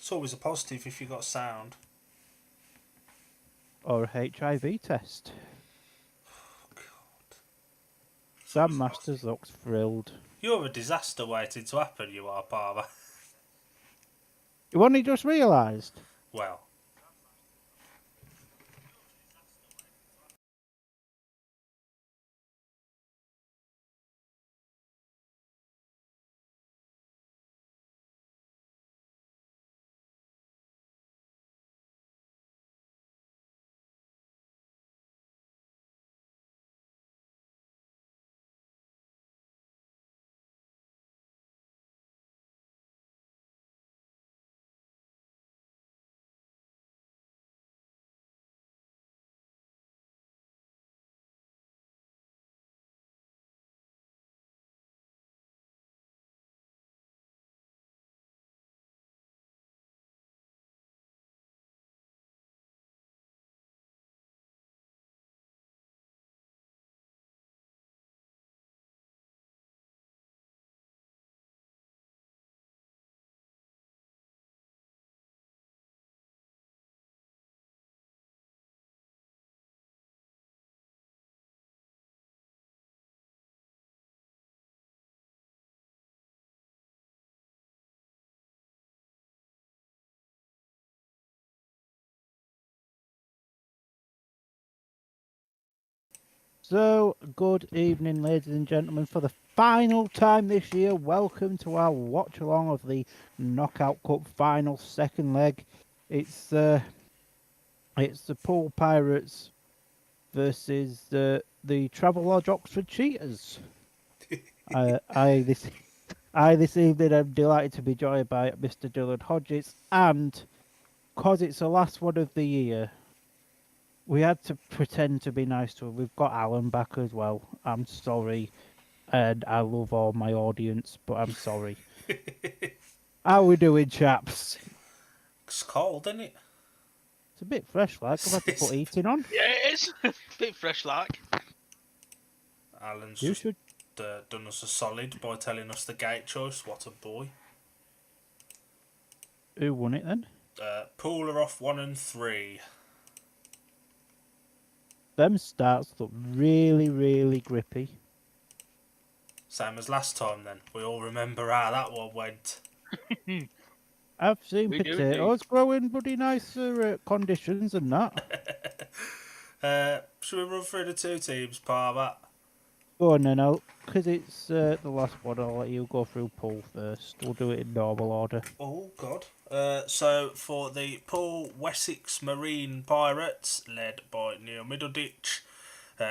It's always a positive if you got sound. Or a HIV test. Oh, God. Sam Masters looks thrilled. You're a disaster waiting to happen, you are, Palmer. You only just realised? Well. So, good evening, ladies and gentlemen. For the final time this year, welcome to our watch along of the Knockout Cup final second leg. It's the Poole Pirates versus the Travelodge Oxford Cheetahs. I this evening am delighted to be joined by Mr. Dylan Hodges, and because it's the last one of the year, we had to pretend to be nice to him. We've got Alan back as well. I'm sorry, and I love all my audience, but I'm sorry. How we doing, chaps? It's cold, isn't it? It's a bit fresh, like I've had to put heating on. Yeah, it is. Bit fresh like. Alan's You just should. done us a solid by telling us the gate choice. What a boy. Who won it then? Poole are off 1 and 3. Them starts look really, really grippy. Same as last time then. We all remember how that one went. I've seen We do potatoes growing bloody nicer conditions than that. Should we run through the two teams, Palmer? Go on then, because it's the last one, I'll let you go through Poole first. We'll do it in normal order. Oh, God. So, for the Poole Wessex Marine Pirates, led by Neil Middleditch,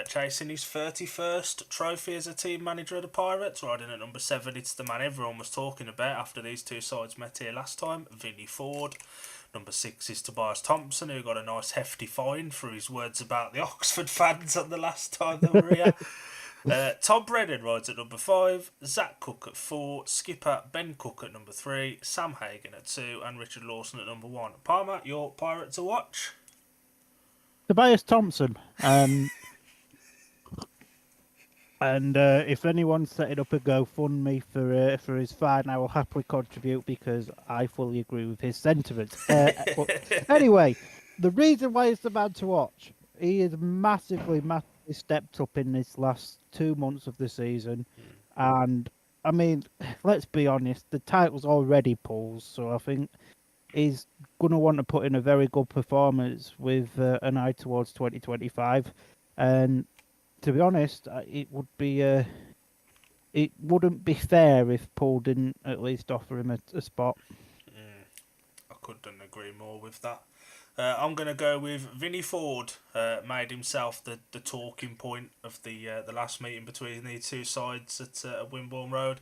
chasing his 31st trophy as a team manager of the Pirates, riding at number 7, it's the man everyone was talking about after these two sides met here last time, Vinnie Ford. Number 6 is Tobias Thompson, who got a nice hefty fine for his words about the Oxford fans on the last time they were here. Tom Brennan rides at number 5, Zach Cook at 4, skipper Ben Cook at number 3, Sam Hagan at 2, and Richard Lawson at number 1. Palmer, your pirate to watch? Tobias Thompson. And if anyone's setting up a GoFundMe for his fine, I will happily contribute because I fully agree with his sentiments. But anyway, the reason why it's the man to watch, he is massively stepped up in this last 2 months of the season, and I mean, let's be honest, the title's already Poole's, so I think he's going to want to put in a very good performance with an eye towards 2025, and to be honest, it wouldn't be fair if Poole didn't at least offer him a spot. I couldn't agree more with that. I'm going to go with Vinnie Ford. Made himself the talking point of the last meeting between the two sides at Wimborne Road.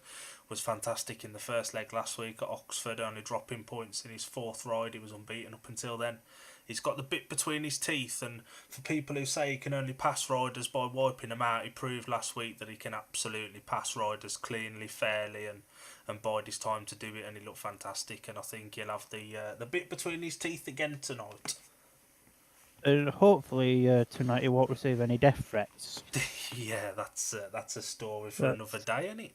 Was fantastic in the first leg last week at Oxford, only dropping points in his 4th ride. He was unbeaten up until then. He's got the bit between his teeth, and for people who say he can only pass riders by wiping them out, he proved last week that he can absolutely pass riders cleanly, fairly, and bide his time to do it, and he looked fantastic, and I think he'll have the bit between his teeth again tonight. And hopefully tonight he won't receive any death threats. Yeah, that's a story for another day, isn't it?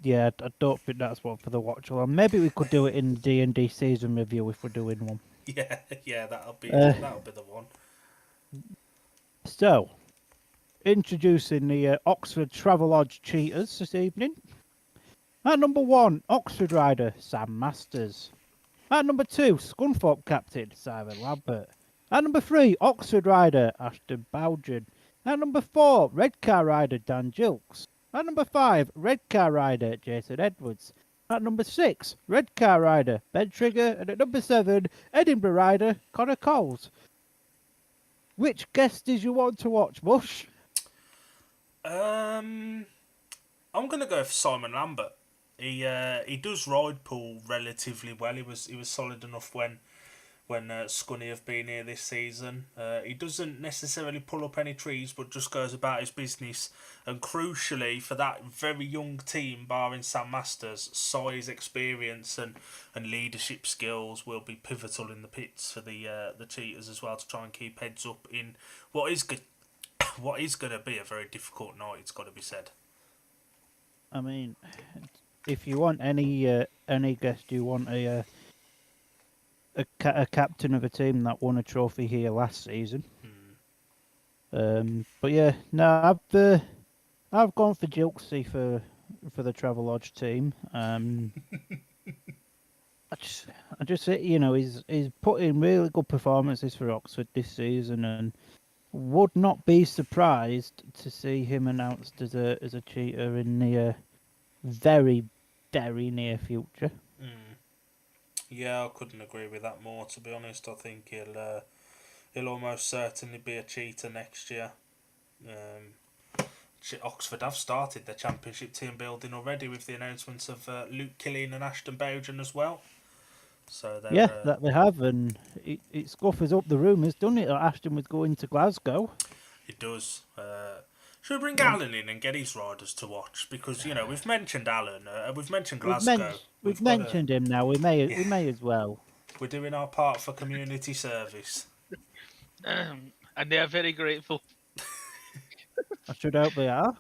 Yeah, I don't think that's one for the watch along. Maybe we could do it in the D&D season review if we're doing one. Yeah, that'll be Uh, the one. So, introducing the Oxford Travelodge Cheetahs this evening. At number 1, Oxford Rider Sam Masters. At number 2, Scunthorpe Captain Simon Lambert. At number 3, Oxford Rider Ashton Bowden. At number 4, Red Car Rider Dan Gilks. At number 5, Red Car Rider Jason Edwards. At number 6, Red Car Rider Ben Trigger. And at number 7, Edinburgh Rider Connor Coles. Which guest did you want to watch, Bush? I'm gonna go for Simon Lambert. He does ride Poole relatively well. He was solid enough when Scunny have been here this season. He doesn't necessarily pull up any trees, but just goes about his business. And crucially, for that very young team, barring Sam Masters, size, experience, and leadership skills will be pivotal in the pits for the Cheetahs as well, to try and keep heads up in what is good. What is going to be a very difficult night, it's got to be said. I mean, if you want any guest, you want a captain of a team that won a trophy here last season. But yeah, no, I've gone for Jilksy for the Travelodge team. I just you know, he's put in really good performances for Oxford this season, and would not be surprised to see him announced as a cheater in the very, very near future. Yeah, I couldn't agree with that more. To be honest, I think he'll almost certainly be a cheater next year. Oxford have started their Championship team building already with the announcements of Luke Killeen and Ashton Bowden as well. So Yeah, that they have, and it scuffers up the rumours, doesn't it, that Ashton was going to Glasgow. It does. Should we bring Alan in and get his riders to watch? Because, you know, we've mentioned Alan, we've mentioned Glasgow. We've mentioned him now. We may as well. We're doing our part for community service. And they are very grateful. I should hope they are.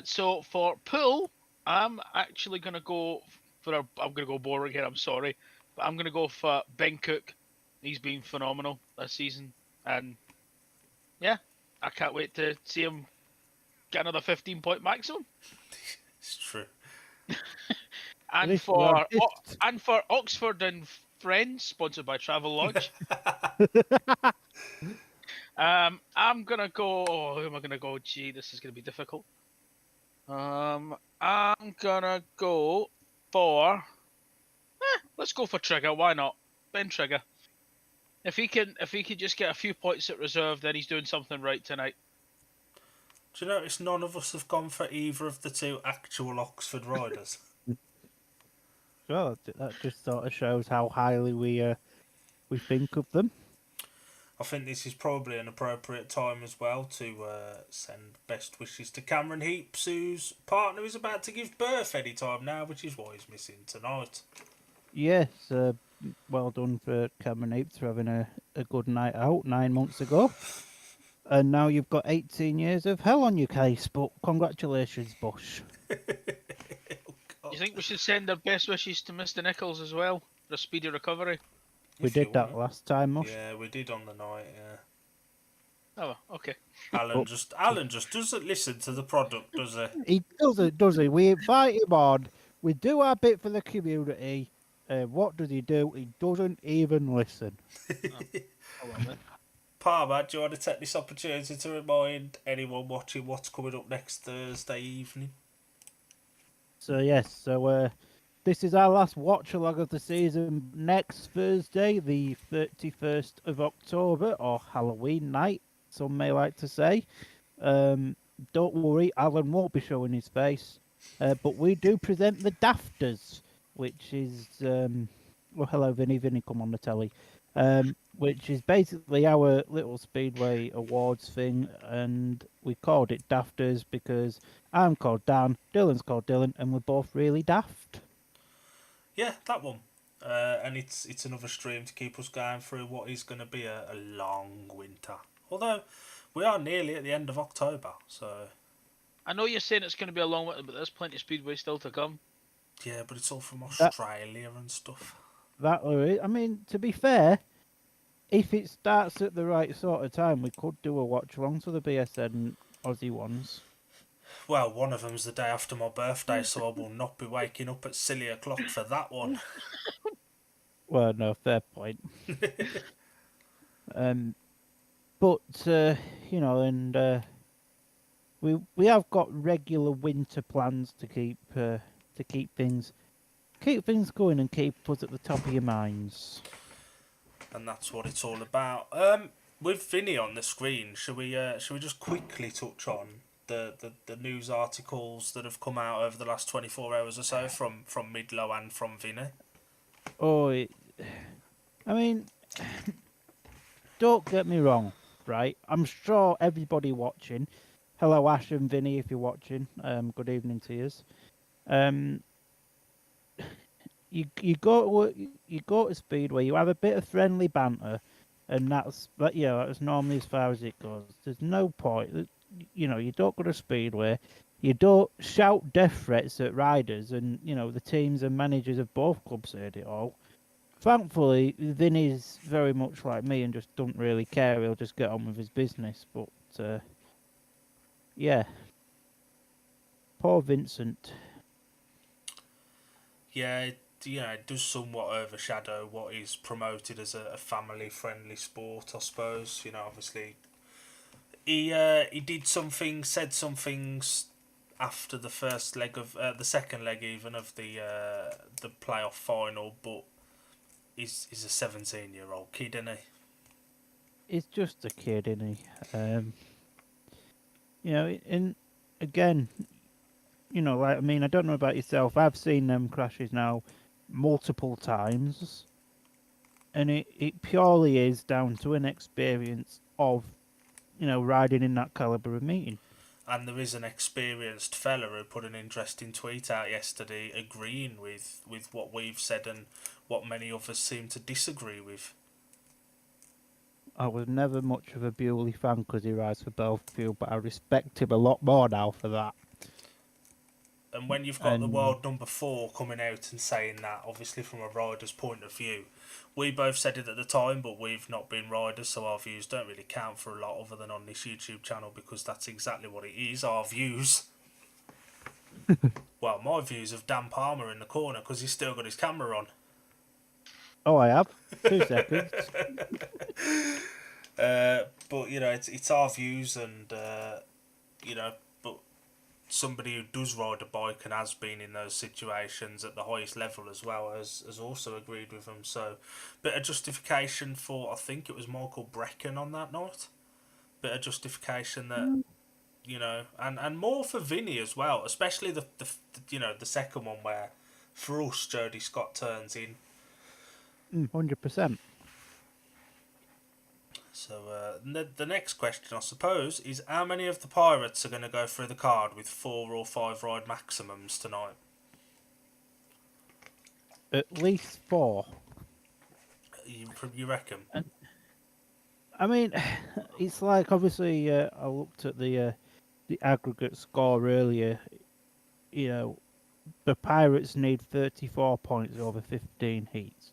So for Poole, I'm actually going to go I'm going to go boring here, I'm sorry. But I'm going to go for Ben Cook. He's been phenomenal this season. And yeah, I can't wait to see him get another 15-point maximum. It's true. And for Oxford and Friends, sponsored by Travel Lodge. I'm gonna go. Who am I gonna go? Gee, this is gonna be difficult. I'm gonna go for. Let's go for Trigger. Why not? Ben Trigger. If he can just get a few points at reserve, then he's doing something right tonight. Do you notice none of us have gone for either of the two actual Oxford riders? Well, that just sort of shows how highly we think of them. I think this is probably an appropriate time as well to send best wishes to Cameron Heaps, whose partner is about to give birth any time now, which is why he's missing tonight. Yes, well done for Cameron Heaps for having a good night out 9 months ago. And now you've got 18 years of hell on your case, but congratulations, Bush. Do you think we should send our best wishes to Mr. Nichols as well for a speedy recovery? We did that last time, Mush. Yeah, we did on the night, yeah. Oh, okay. Alan just doesn't listen to the product, does he? He doesn't, does he? We invite him on. We do our bit for the community. What does he do? He doesn't even listen. Palmer, do you want to take this opportunity to remind anyone watching what's coming up next Thursday evening? So yes, this is our last watch along of the season. Next Thursday, the 31st of October, or Halloween night, some may like to say. Don't worry, Alan won't be showing his face. But we do present the Dafters, which is well, hello Vinny, come on the telly. Which is basically our little Speedway Awards thing, and we called it Dafters because I'm called Dan, Dylan's called Dylan, and we're both really daft. Yeah, that one. And it's another stream to keep us going through what is going to be a long winter. Although we are nearly at the end of October, so I know you're saying it's going to be a long one, but there's plenty of speedway still to come. Yeah, but it's all from That- Australia and stuff. I mean, to be fair, if it starts at the right sort of time, we could do a watch along to the BSN Aussie ones. Well, one of them's the day after my birthday, so I will not be waking up at silly o'clock for that one. Well, no, fair point. But you know, and we have got regular winter plans to keep things going and keep us at the top of your minds. And that's what it's all about. With Vinny on the screen, should we just quickly touch on the news articles that have come out over the last 24 hours or so from Midlow and from Vinny? I mean, don't get me wrong, right? I'm sure everybody watching. Hello, Ash and Vinny, if you're watching. Good evening to you. You go to Speedway, you have a bit of friendly banter, and that's normally as far as it goes. There's no point, you know. You don't go to Speedway, you don't shout death threats at riders, and you know the teams and managers of both clubs heard it all. Thankfully, Vinny's very much like me and just don't really care. He'll just get on with his business. But yeah, poor Vincent. Yeah, it does somewhat overshadow what is promoted as a family-friendly sport, I suppose. You know, obviously, he said some things after the first leg of the second leg even of the playoff final, but he's a 17-year-old kid, isn't he? He's just a kid, isn't he? You know, and again, you know, like I mean, I don't know about yourself. I've seen them crashes now multiple times, and it purely is down to an experience of, you know, riding in that caliber of meeting. And there is an experienced fella who put an interesting tweet out yesterday agreeing with what we've said and what many of us seem to disagree with. I was never much of a Bewley fan because he rides for Belfield, but I respect him a lot more now for that. And when you've got the world number 4 coming out and saying that, obviously from a rider's point of view, we both said it at the time, but we've not been riders, so our views don't really count for a lot other than on this YouTube channel, because that's exactly what it is, our views. Well, my views of Dan Palmer in the corner, because he's still got his camera on. Oh, I have. 2 seconds. But, you know, it's our views, and, you know, but somebody who does ride a bike and has been in those situations at the highest level as well has also agreed with them. So, bit of justification for, I think it was Michael Brecken on that night. Bit of justification that, you know, and more for Vinny as well, especially the you know, the second one where, for us, Jody Scott turns in. 100%. So the next question, I suppose, is how many of the Pirates are going to go through the card with 4 or 5 ride maximums tonight? At least 4. You reckon? I mean, it's like, obviously, I looked at the aggregate score earlier. You know, the Pirates need 34 points over 15 heats.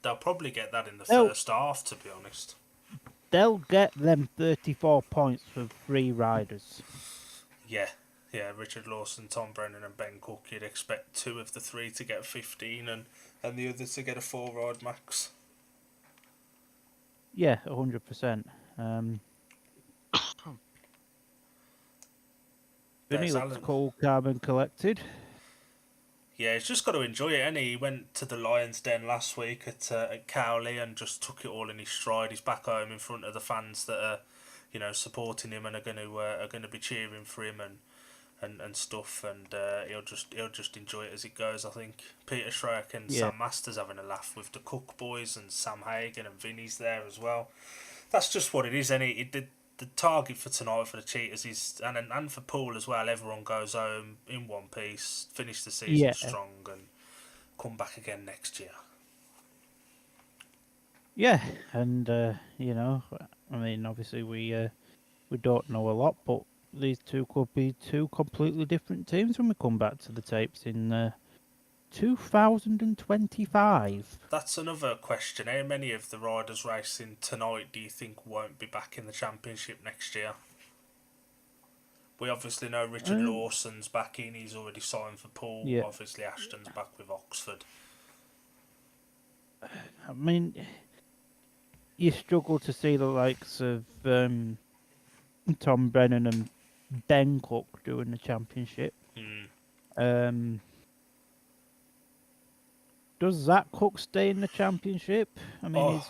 They'll probably get that in the first half, to be honest. They'll get them 34 points for 3 riders. Yeah, Richard Lawson, Tom Brennan and Ben Cook, you'd expect 2 of the 3 to get 15 and the other to get a 4 ride max. Yeah, 100%. Vinny looks cool, calm and collected. Yeah, he's just got to enjoy it, ain't he? He went to the Lions Den last week at Cowley and just took it all in his stride. He's back home in front of the fans that are, you know, supporting him and are going to be cheering for him and stuff. And he'll just enjoy it as it goes. I think Peter Schreck and Sam Masters having a laugh with the Cook boys, and Sam Hagen and Vinny's there as well. That's just what it is, ain't it? The target for tonight for the Cheetahs is, and for Poole as well, everyone goes home in one piece, finish the season strong and come back again next year. Yeah, and you know, I mean, obviously we don't know a lot, but these two could be two completely different teams when we come back to the tapes in 2025. That's another question. How many of the riders racing tonight do you think won't be back in the championship next year? We obviously know Richard Um, Lawson's back in. He's already signed for Poole. Yeah. Obviously, Ashton's back with Oxford. I mean, you struggle to see the likes of Tom Brennan and Ben Cook doing the championship. Um, does Zach Cook stay in the championship? I mean,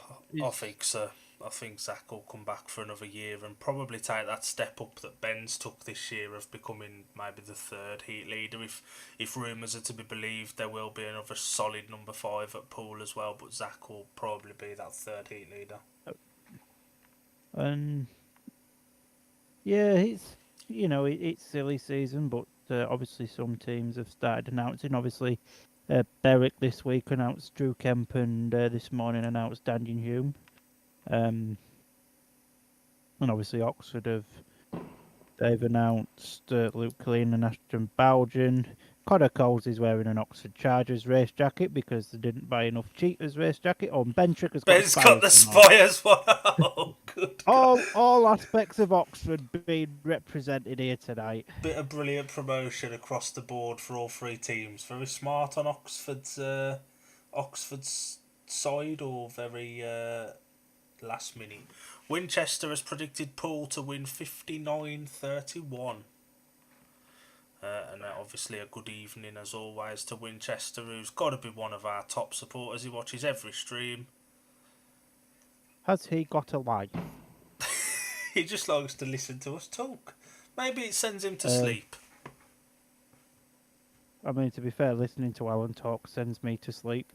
I think so. I think Zach will come back for another year and probably take that step up that Ben's took this year of becoming maybe the third heat leader. If rumours are to be believed, there will be another solid number 5 at Poole as well, but Zach will probably be that third heat leader. And yeah, it's silly season, but obviously some teams have started announcing. Obviously, Berwick this week announced Drew Kemp, and this morning announced Daniel Hume. And obviously Oxford they've announced Luke Killeen and Ashton Bowden. Connor Coles is wearing an Oxford Chargers race jacket because they didn't buy enough Cheetahs race jacket. Oh, and Ben Tricker's got the spy as well. Good God. all aspects of Oxford being represented here tonight. Bit of brilliant promotion across the board for all three teams. Very smart on Oxford's side, or very last minute. Winchester has predicted Poole to win 59-31. And obviously a good evening as always to Winchester, who's got to be one of our top supporters. He watches every stream. Has he got a life? He just likes to listen to us talk. Maybe it sends him to sleep. I mean, to be fair, listening to Alan talk sends me to sleep.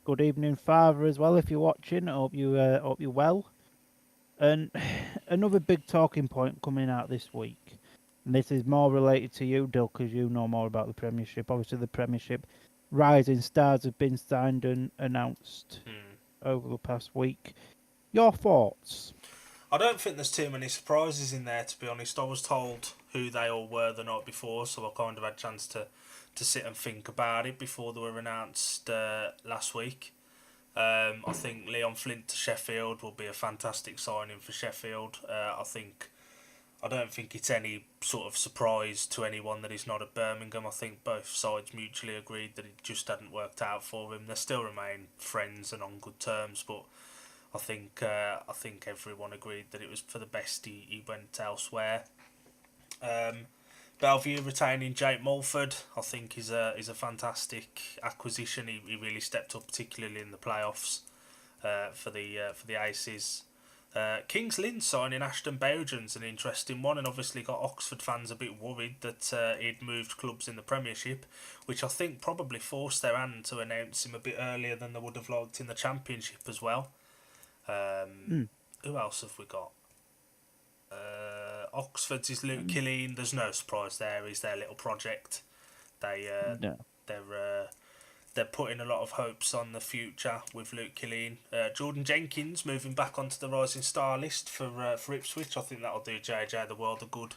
Good evening, Father, as well, if you're watching. Hope you're well. And another big talking point coming out this week, and this is more related to you, Dyl, because you know more about the Premiership. Obviously, the Premiership rising stars have been signed and announced over the past week. Your thoughts? I don't think there's too many surprises in there, to be honest. I was told who they all were the night before, so I kind of had a chance to sit and think about it before they were announced last week. I think Leon Flint to Sheffield will be a fantastic signing for Sheffield. I don't think it's any sort of surprise to anyone that he's not at Birmingham. I think both sides mutually agreed that it just hadn't worked out for him. They still remain friends and on good terms, but I think everyone agreed that it was for the best he went elsewhere. Bellevue retaining Jake Mulford, I think is a fantastic acquisition. He really stepped up, particularly in the playoffs for the Aces. Kings Lynn signing Ashton Bowden's an interesting one, and obviously got Oxford fans a bit worried that he'd moved clubs in the Premiership, which I think probably forced their hand to announce him a bit earlier than they would have liked in the Championship as well. Who else have we got? Oxford's is Luke Killeen. There's no surprise there. He's their little project. They're putting a lot of hopes on the future with Luke Killeen. Jordan Jenkins moving back onto the Rising Star list for Ipswich. I think that'll do JJ the world of good.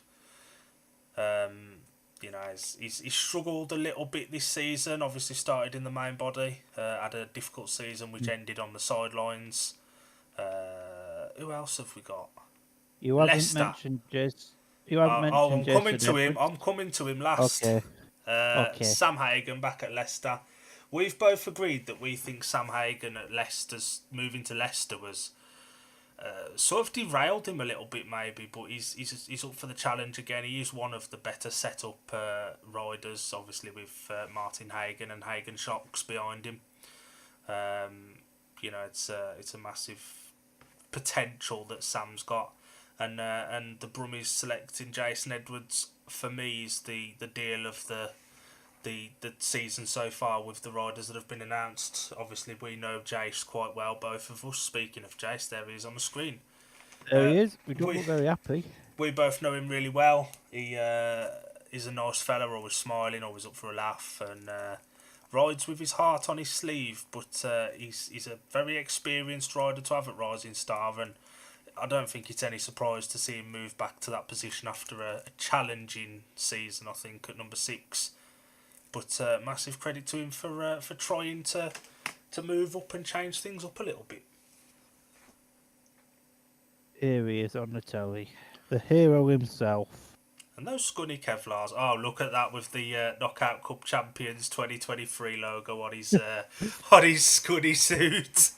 He's struggled a little bit this season. Obviously started in the main body. Had a difficult season which ended on the sidelines. Who else have we got? You haven't Leicester. mentioned Jace. I'm coming to him last. Okay. Sam Hagan back at Leicester. We've both agreed that we think Sam Hagan at Leicester's moving to Leicester was sort of derailed him a little bit, maybe. But he's up for the challenge again. He is one of the better set up riders, obviously with Martin Hagan and Hagan Shocks behind him. It's a massive potential that Sam's got. And the Brummies selecting Jason Edwards, for me, is the deal of the season so far with the riders that have been announced. Obviously, we know Jace quite well, both of us. Speaking of Jace, there he is on the screen. There he is. We don't look very happy. We both know him really well. He is a nice fella, always smiling, always up for a laugh, and rides with his heart on his sleeve. But he's a very experienced rider to have at Rising Star, and I don't think it's any surprise to see him move back to that position after a challenging season, I think, at number 6. But massive credit to him for trying to move up and change things up a little bit. Here he is on the telly. The hero himself. And those scunny Kevlars. Oh, look at that with the Knockout Cup Champions 2023 logo on his on his scunny suit.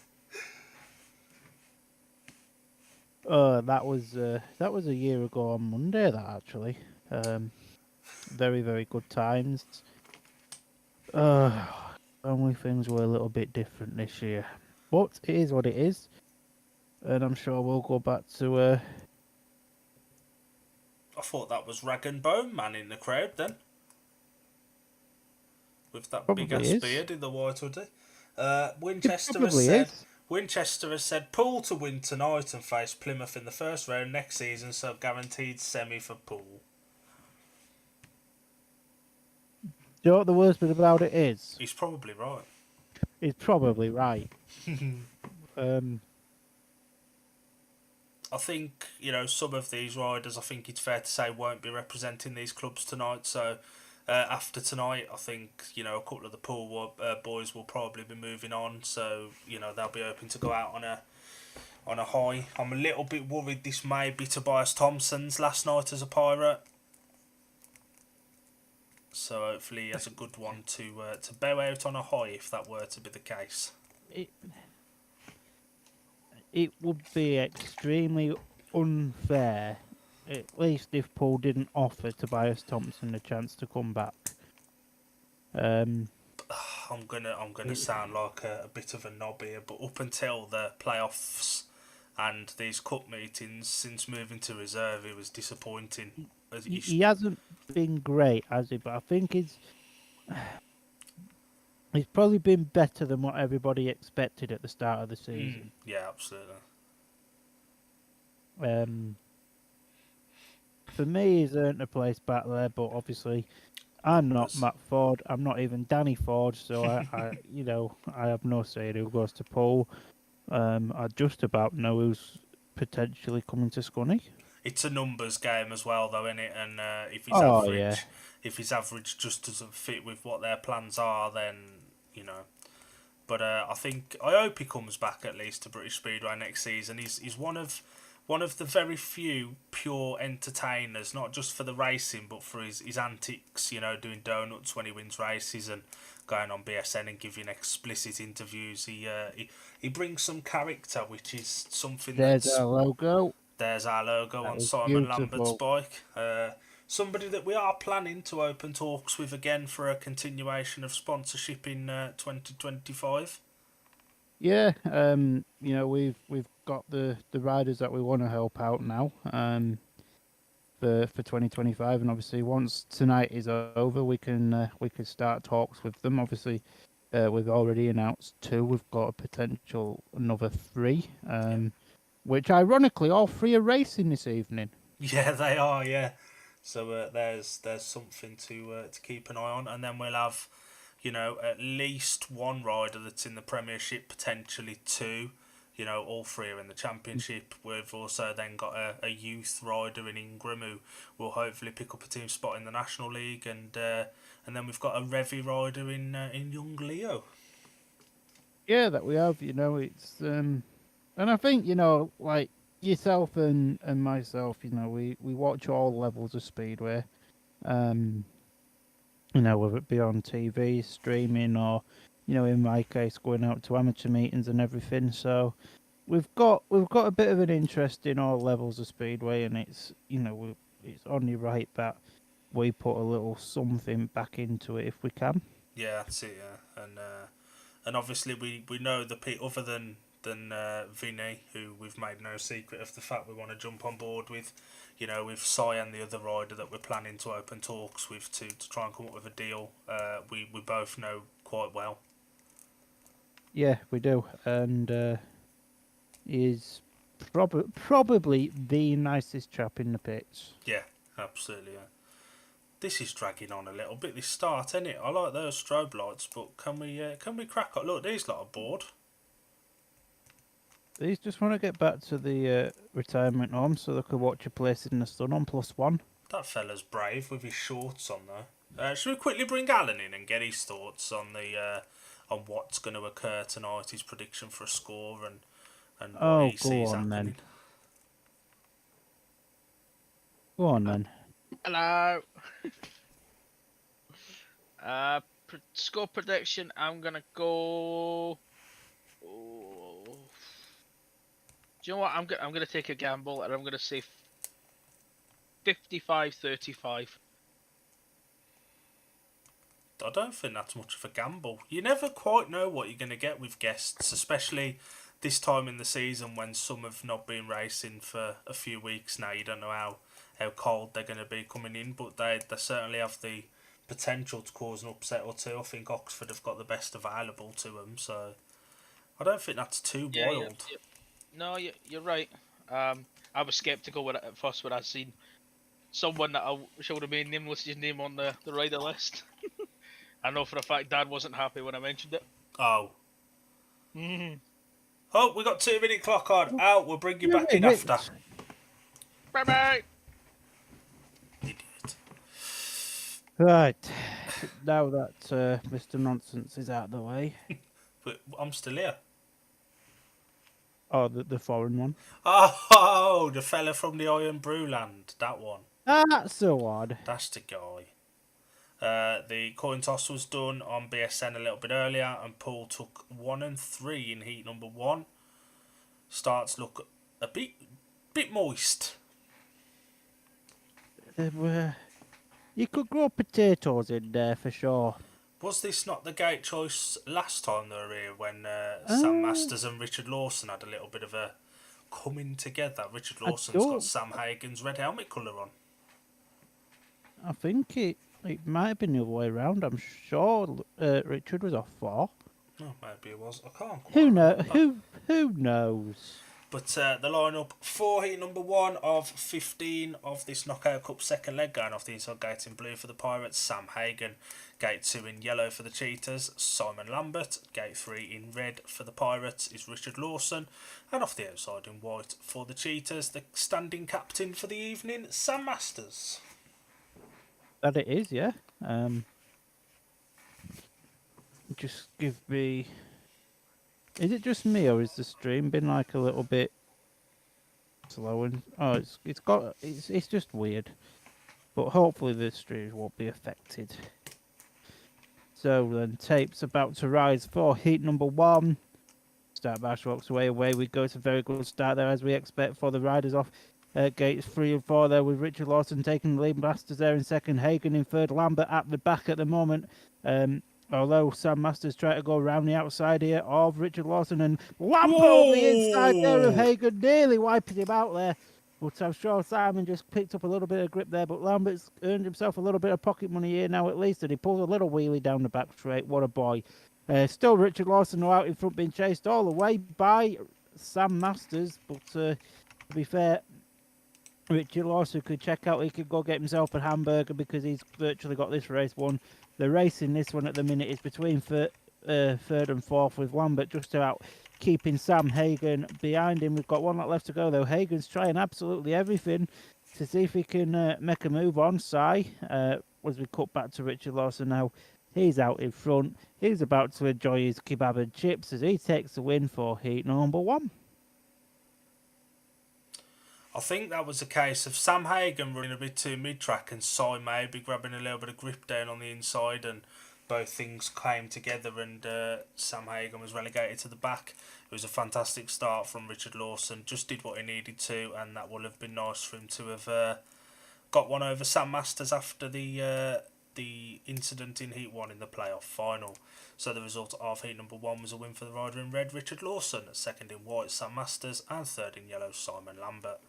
That was a year ago on Monday. That actually, very very good times. Only things were a little bit different this year, but it is what it is, and I'm sure we'll go back to. I thought that was Rag and Bone Man in the crowd then. With that big ass beard in the white hoodie. Winchester has said Poole to win tonight and face Plymouth in the first round next season, so guaranteed semi for Poole. Do you know what the worst bit about it is? He's probably right. He's probably right. I think, some of these riders, I think it's fair to say, won't be representing these clubs tonight. So after tonight, I think, a couple of the Poole boys will probably be moving on. So, they'll be hoping to go out on a high. I'm a little bit worried this may be Tobias Thompson's last night as a Pirate. So hopefully he has a good one to bow out on a high if that were to be the case. It would be extremely unfair, at least if Poole didn't offer Tobias Thompson a chance to come back. I'm gonna sound like a bit of a knob here, but up until the playoffs and these cup meetings, since moving to reserve, it was disappointing. He hasn't been great, has he? But I think he's probably been better than what everybody expected at the start of the season. Yeah, absolutely. For me, he's earned a place back there, but obviously, I'm not Matt Ford. I'm not even Danny Ford, so I have no say in who goes to Poole. I just about know who's potentially coming to Scunny. It's a numbers game as well, though, isn't it? And if his average just doesn't fit with what their plans are, then But I hope he comes back at least to British Speedway next season. He's one of the very few pure entertainers, not just for the racing, but for his antics. Doing donuts when he wins races and going on BSN and giving explicit interviews. He brings some character, which is something. There's our logo. There's our logo on Simon Lambert's bike. Somebody that we are planning to open talks with again for a continuation of sponsorship in 2025. Yeah, we've got the riders that we want to help out now for 2025, and obviously once tonight is over, we can start talks with them. Obviously, we've already announced 2. We've got a potential another 3. Which ironically, all 3 are racing this evening. Yeah, they are. Yeah, so there's something to keep an eye on, and then we'll have, at least 1 rider that's in the Premiership, potentially 2. All 3 are in the Championship. We've also then got a youth rider in Ingram who will hopefully pick up a team spot in the National League, and then we've got a Revy rider in young Leo. Yeah, that we have. It's and I think, like yourself and myself, we watch all levels of Speedway. Whether it be on TV, streaming, or, in my case, going out to amateur meetings and everything. So we've got a bit of an interest in all levels of Speedway, and it's it's only right that we put a little something back into it if we can. Yeah, that's it. Yeah, and obviously we know the people other than Vinny, who we've made no secret of the fact we want to jump on board with, with Cy and the other rider that we're planning to open talks with to try and come up with a deal. We both know quite well. Yeah, we do, and he's probably the nicest chap in the pits. Yeah, absolutely. Yeah. This is dragging on a little bit. This start, isn't it? I like those strobe lights, but can we crack on? Look, these lot are bored. These just want to get back to the retirement home so they could watch a place in the sun on +1. That fella's brave with his shorts on though. Should we quickly bring Alan in and get his thoughts on the on what's going to occur tonight, his prediction for a score and what Oh, he go sees on happening? then. Go on then. Hello. Score prediction. I'm gonna go. Oh. Do you know what? I'm gonna take a gamble and I'm gonna say 55-35. I don't think that's much of a gamble. You never quite know what you're going to get with guests, especially this time in the season when some have not been racing for a few weeks now. You don't know how cold they're going to be coming in, but they certainly have the potential to cause an upset or two. I think Oxford have got the best available to them, so I don't think that's too wild. No, you're right. I was skeptical when at first when I seen someone that I shall remain nameless his name on the rider list. I know for a fact Dad wasn't happy when I mentioned it. Oh. Mm. Oh, we got 2 minute clock on. Out, we'll bring you Yeah, back in wait. after. Bye bye. Idiot. Right. Now that Mr. Nonsense is out of the way. But I'm still here. Oh, the foreign one. Oh, the fella from the Iron Brew Land. That one. That's so odd. That's the guy. The coin toss was done on BSN a little bit earlier, and Poole took 1 and 3 in heat number 1. Starts look a bit moist. You could grow potatoes in there for sure. Was this not the gate choice last time they were here when Sam Masters and Richard Lawson had a little bit of a coming together? Richard Lawson's got Sam Hagen's red helmet colour on. I think it might have been the other way around. I'm sure Richard was off 4. Oh, maybe it was. I can't quite Who remember. Who knows? But the lineup for heat number 1 of 15 of this Knockout Cup second leg, going off the inside gate in blue for the Pirates, Sam Hagen. Gate 2 in yellow for the Cheetahs, Simon Lambert. Gate 3 in red for the Pirates is Richard Lawson. And off the outside in white for the Cheetahs, the standing captain for the evening, Sam Masters. That it is, yeah. Just give me... Is it just me, or is the stream been like a little bit slow? And it's just weird. But hopefully the stream won't be affected. So then, tape's about to rise for heat number 1. Start Bash walks away we go. It's a very good start there, as we expect for the riders off gates 3 and 4 there, with Richard Lawson taking the lead. Masters there in second, Hagen in third, Lambert at the back at the moment. Although Sam Masters try to go around the outside here of Richard Lawson, and Lambert on the inside there of Hagen, nearly wiping him out there. But I'm sure Simon just picked up a little bit of grip there, but Lambert's earned himself a little bit of pocket money here now at least, and he pulls a little wheelie down the back straight. What a boy. Still Richard Lawson out in front, being chased all the way by Sam Masters, but to be fair, Richard Lawson could check out, he could go get himself a hamburger because he's virtually got this race won. The race in this one at the minute is between third and fourth, with Lambert just about keeping Sam Hagen behind him. We've got one lot left to go though. Hagen's trying absolutely everything to see if he can make a move on Si. As we cut back to Richard Lawson now, he's out in front. He's about to enjoy his kebab and chips as he takes the win for heat number 1. I think that was a case of Sam Hagen running a bit too mid-track and Si maybe grabbing a little bit of grip down on the inside, and both things came together and Sam Hagen was relegated to the back. It was a fantastic start from Richard Lawson, just did what he needed to, and that would have been nice for him to have got one over Sam Masters after the incident in Heat 1 in the playoff final. So the result of Heat number 1 was a win for the rider in red, Richard Lawson, second in white, Sam Masters, and third in yellow, Simon Lambert.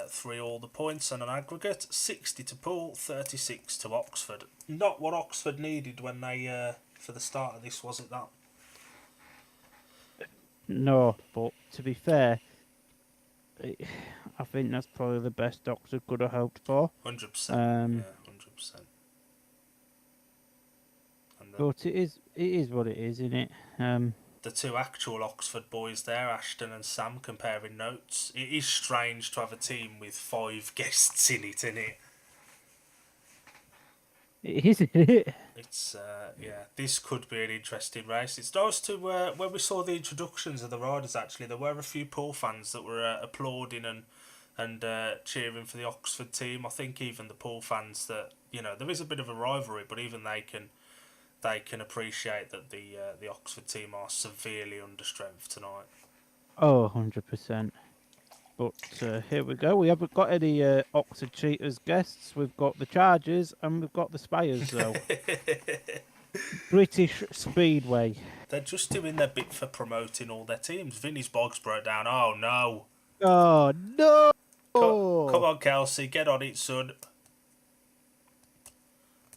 3 all the points and an aggregate, 60 to Poole, 36 to Oxford. Not what Oxford needed when they, for the start of this, was it that? No, but to be fair, I think that's probably the best Oxford could have hoped for. 100%, yeah, 100%. But it is what it is, isn't it? the two actual Oxford boys there, Ashton and Sam, comparing notes. It is strange to have a team with 5 guests in it, isn't it? It is, isn't it? It's this could be an interesting race. It's nice to when we saw the introductions of the riders. Actually, there were a few Poole fans that were applauding and cheering for the Oxford team. I think even the Poole fans that there is a bit of a rivalry, but even they can appreciate that the Oxford team are severely under strength tonight. Oh, 100%. But here we go. We haven't got any Oxford Cheetahs guests. We've got the Chargers and we've got the Spires, though. British Speedway. They're just doing their bit for promoting all their teams. Vinny's bogs broke down. Oh no! Oh, no! Come on, Kelsey, get on it, son.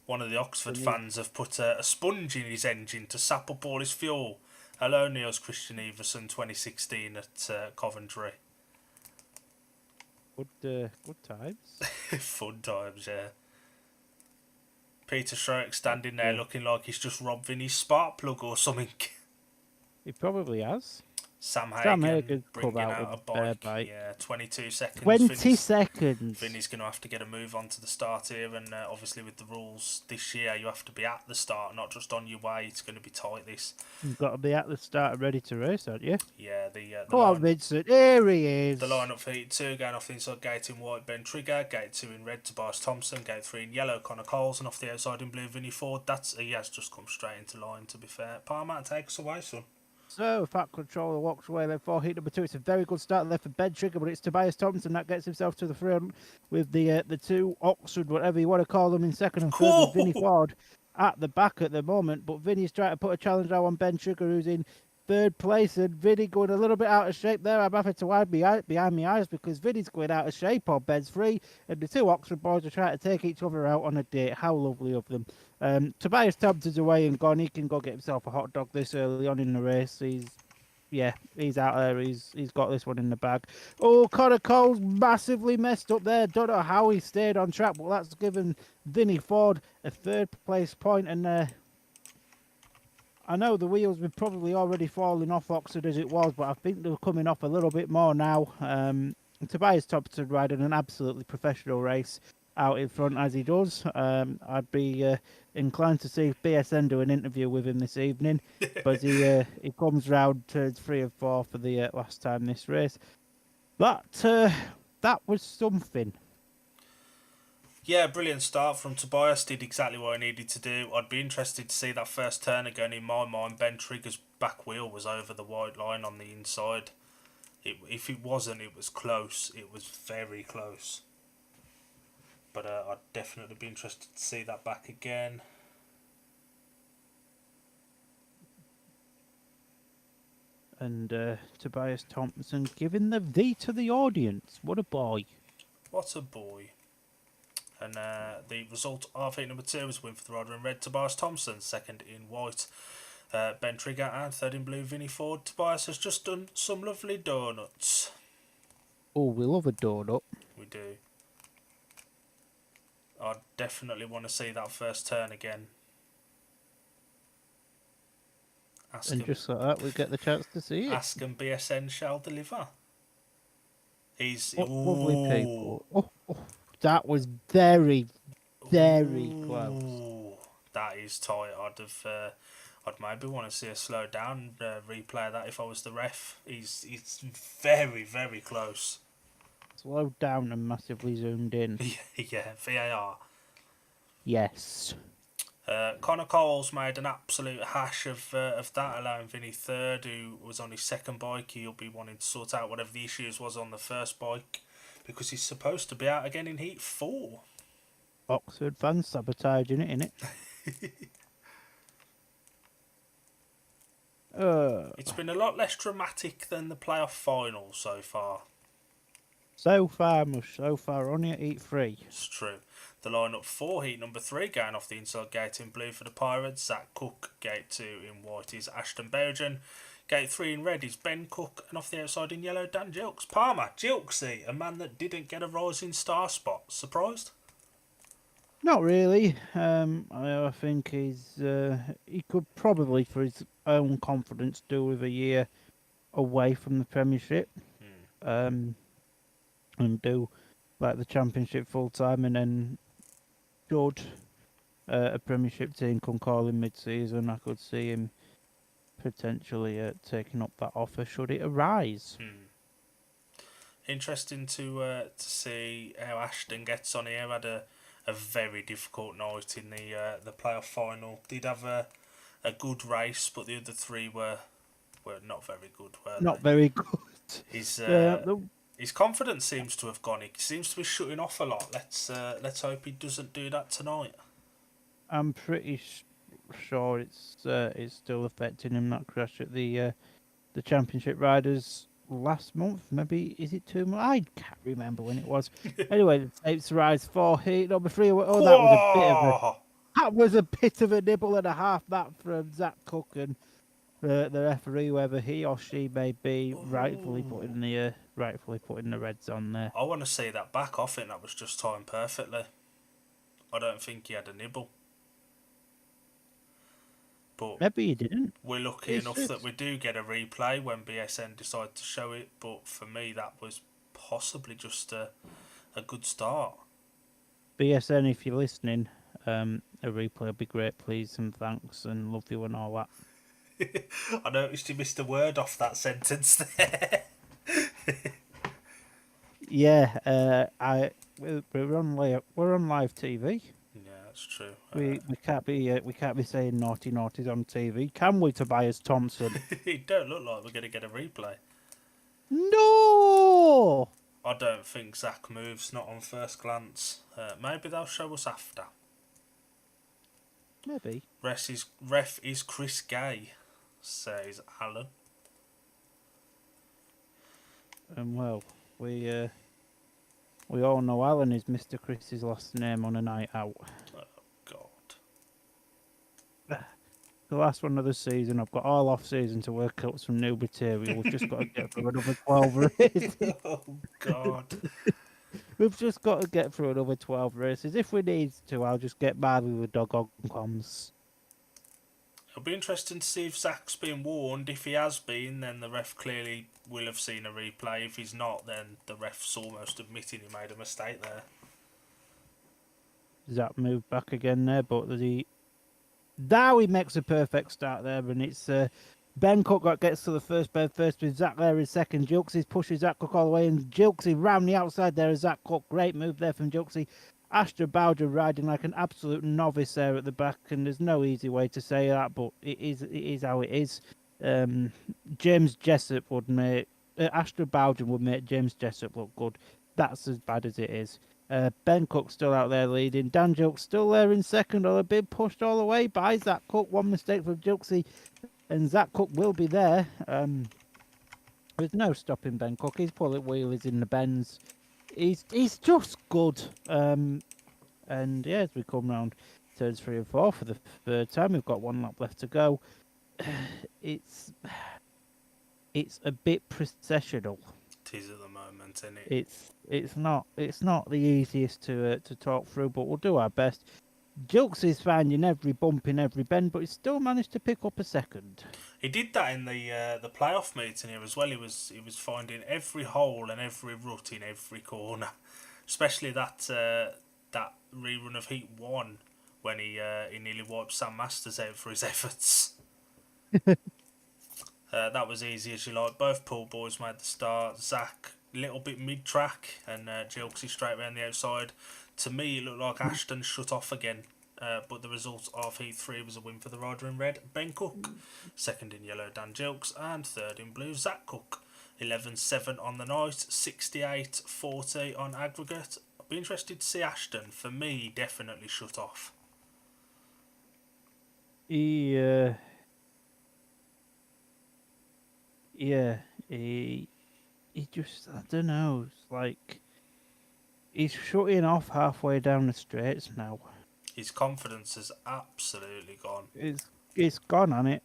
One of the Oxford fans have put a sponge in his engine to sap up all his fuel. Hello, Niels Christian Everson, 2016 at Coventry. Good times. Fun times, yeah. Peter Schroek standing there looking like he's just robbed Vinny's spark plug or something. He probably has. Sam Hagen bringing come out with a bike. bike. Yeah, 22 seconds. 20 seconds. Vinny's going to have to get a move on to the start here, and obviously with the rules this year, you have to be at the start, not just on your way. It's going to be tight, this. You've got to be at the start and ready to race, haven't you? Yeah, Come on, Vincent. Here he is. The lineup for Heat 2, going off the inside gate in white, Ben Trigger. Gate 2 in red, Tobias Thompson. Gate 3 in yellow, Connor Coles. And off the outside in blue, Vinny Ford. He has just come straight into line, to be fair. Palmer, take us away, son. So, Fat Controller walks away then for heat number 2. It's a very good start there for Ben Trigger, but it's Tobias Thompson that gets himself to the front with the two Oxford, whatever you want to call them, in second and third, with Vinny Ford at the back at the moment. But Vinny's trying to put a challenge out on Ben Trigger, who's in third place, and Vinny going a little bit out of shape there. I'm having to hide behind my eyes because Vinny's going out of shape on Ben's free, and the two Oxford boys are trying to take each other out on a date. How lovely of them. Tobias Thompson's away and gone. He can go get himself a hot dog this early on in the race. He's out there. He's got this one in the bag. Oh, Connor Cole's massively messed up there. Don't know how he stayed on track, but that's given Vinny Ford a third place point. And I know the wheels were probably already falling off Oxford as it was, but I think they're coming off a little bit more now. Tobias Thompson riding an absolutely professional race out in front as he does. I'd be inclined to see BSN do an interview with him this evening, but he comes round turns 3 and 4 for the last time this race. That was something. Yeah, brilliant start from Tobias. Did exactly what he needed to do. I'd be interested to see that first turn again. In my mind, Ben Trigger's back wheel was over the white line on the inside. If it wasn't, it was close. It was very close. But I'd definitely be interested to see that back again. And Tobias Thompson giving the V to the audience. What a boy. What a boy. And the result of heat number 2 was win for the rider in red, Tobias Thompson. Second in white, Ben Trigger. And third in blue, Vinny Ford. Tobias has just done some lovely donuts. Oh, we love a donut. We do. I definitely want to see that first turn again. And just like that, we get the chance to see it. Ask and BSN shall deliver. He's lovely people. Oh, that was very, very close. That is tight. I'd maybe want to see a slow down replay of that if I was the ref. He's very, very close. Slowed down and massively zoomed in. Yeah, VAR. Yes. Connor Coles made an absolute hash of that, allowing Vinny third, who was on his second bike. He'll be wanting to sort out whatever the issues was on the first bike, because he's supposed to be out again in Heat 4. Oxford fans sabotaging it, innit? It's been a lot less dramatic than the playoff final so far. So far, only at Heat 3. It's true. The lineup for Heat number 3, going off the inside gate in blue for the Pirates, Zach Cook. Gate 2 in white is Ashton Bergen. Gate 3 in red is Ben Cook. And off the outside in yellow, Dan Gilks. Palmer, Gilksy, a man that didn't get a rising star spot. Surprised? Not really. I think he could probably, for his own confidence, do with a year away from the Premiership. Um, and do like the Championship full time, and then should a Premiership team come calling mid-season, I could see him potentially taking up that offer should it arise. Interesting to see how Ashton gets on here. Had a very difficult night in the playoff final. Did have a good race, but the other three were not very good, were Not they? very good. His The his confidence seems to have gone. He seems to be shutting off a lot. Let's hope he doesn't do that tonight. I'm pretty sure it's still affecting him, that crash at the Championship Riders last month. Maybe is it 2 months? I can't remember when it was. Anyway, the tapes rise for heat number 3. Oh, Whoa! that was a bit of a nibble and a half. That from Zach Cook and the referee, whoever he or she may be, rightfully putting the reds on there. I want to see that back. I think that was just timed perfectly. I don't think he had a nibble. But Maybe he didn't. we're lucky It's enough that we do get a replay when BSN decide to show it. But for me, that was possibly just a good start. BSN, if you're listening, a replay would be great, please, and thanks, and love you and all that. I noticed you missed a word off that sentence there. Yeah, we're on live TV. Yeah, that's true. We can't be saying naughty naughties on TV, can we, Tobias Thompson? It don't look like we're going to get a replay. No. I don't think Zach moves, not on first glance. Maybe they'll show us after. Maybe. Ref is Chris Gay, says Alan. Well, we all know Alan is Mr. Chris's last name on a night out. Oh, God. The last one of the season, I've got all off season to work out some new material. We've just got to get through another 12 races. Oh, God. We've just got to get through another 12 races. If we need to, I'll just get Barbie with dog on comms. It'll be interesting to see if Zach's been warned. If he has been, then the ref clearly will have seen a replay. If he's not, then the ref's almost admitting he made a mistake there. Zach moved back again there, but now he makes a perfect start there, and it's Ben Cook gets to the first bed first with Zach there in second. Jilksy pushes Zach Cook all the way, and Jilksy round the outside there is Zach Cook. Great move there from Jilksy. Astra Bowder riding like an absolute novice there at the back, and there's no easy way to say that, but it is how it is. James Jessup would make Astra Bowden would make James Jessup look good. That's as bad as it is. Ben Cook still out there leading. Dan Jilks still there in second, or a bit pushed all the way by Zach Cook. One mistake from Jilksy, and Zach Cook will be there. There's no stopping Ben Cook. He's pulling wheelies in the bends. He's just good. And yeah, as we come round turns 3 and 4 for the third time, we've got 1 lap left to go. It's a bit processional. It is at the moment, isn't it? It's not the easiest to talk through, but we'll do our best. Jilks is finding every bump in every bend, but he still managed to pick up a second. He did that in the playoff meeting here as well. He was finding every hole and every rut in every corner, especially that rerun of Heat 1 when he nearly wiped Sam Masters out for his efforts. That was easy as you like. Both Poole boys made the start. Zach a little bit mid-track and Jilksy straight around the outside. To me, it looked like Ashton shut off again. But the result of Heat 3 was a win for the rider in red, Ben Cook. Second in yellow, Dan Jilks. And third in blue, Zach Cook. 11-7 on the night, 68-40 on aggregate. I'd be interested to see Ashton. For me, definitely shut off. He just, I don't know, it's like he's shutting off halfway down the straights now. His confidence has absolutely gone. It's gone on it.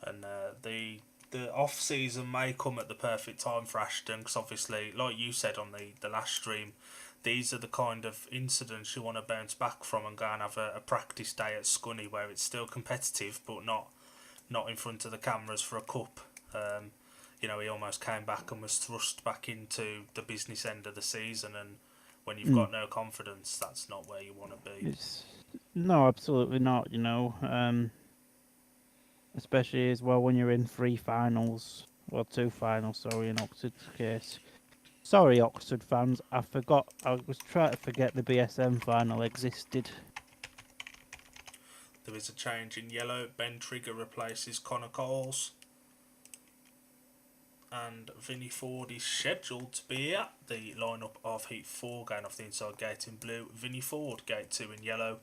And the off season may come at the perfect time for Ashton, because obviously, like you said on the last stream, these are the kind of incidents you want to bounce back from and go and have a practice day at Scunny where it's still competitive but not in front of the cameras for a cup. He almost came back and was thrust back into the business end of the season, and when you've got no confidence, that's not where you want to be. No, absolutely not. Especially as well when you're in 3 finals, or 2 finals, sorry, in Oxford's case. Sorry, Oxford fans, I was trying to forget the BSM final existed. There is a change in yellow. Ben Trigger replaces Connor Coles. And Vinnie Ford is scheduled to be at the lineup of Heat 4, going off the inside gate in blue. Vinnie Ford, gate 2 in yellow,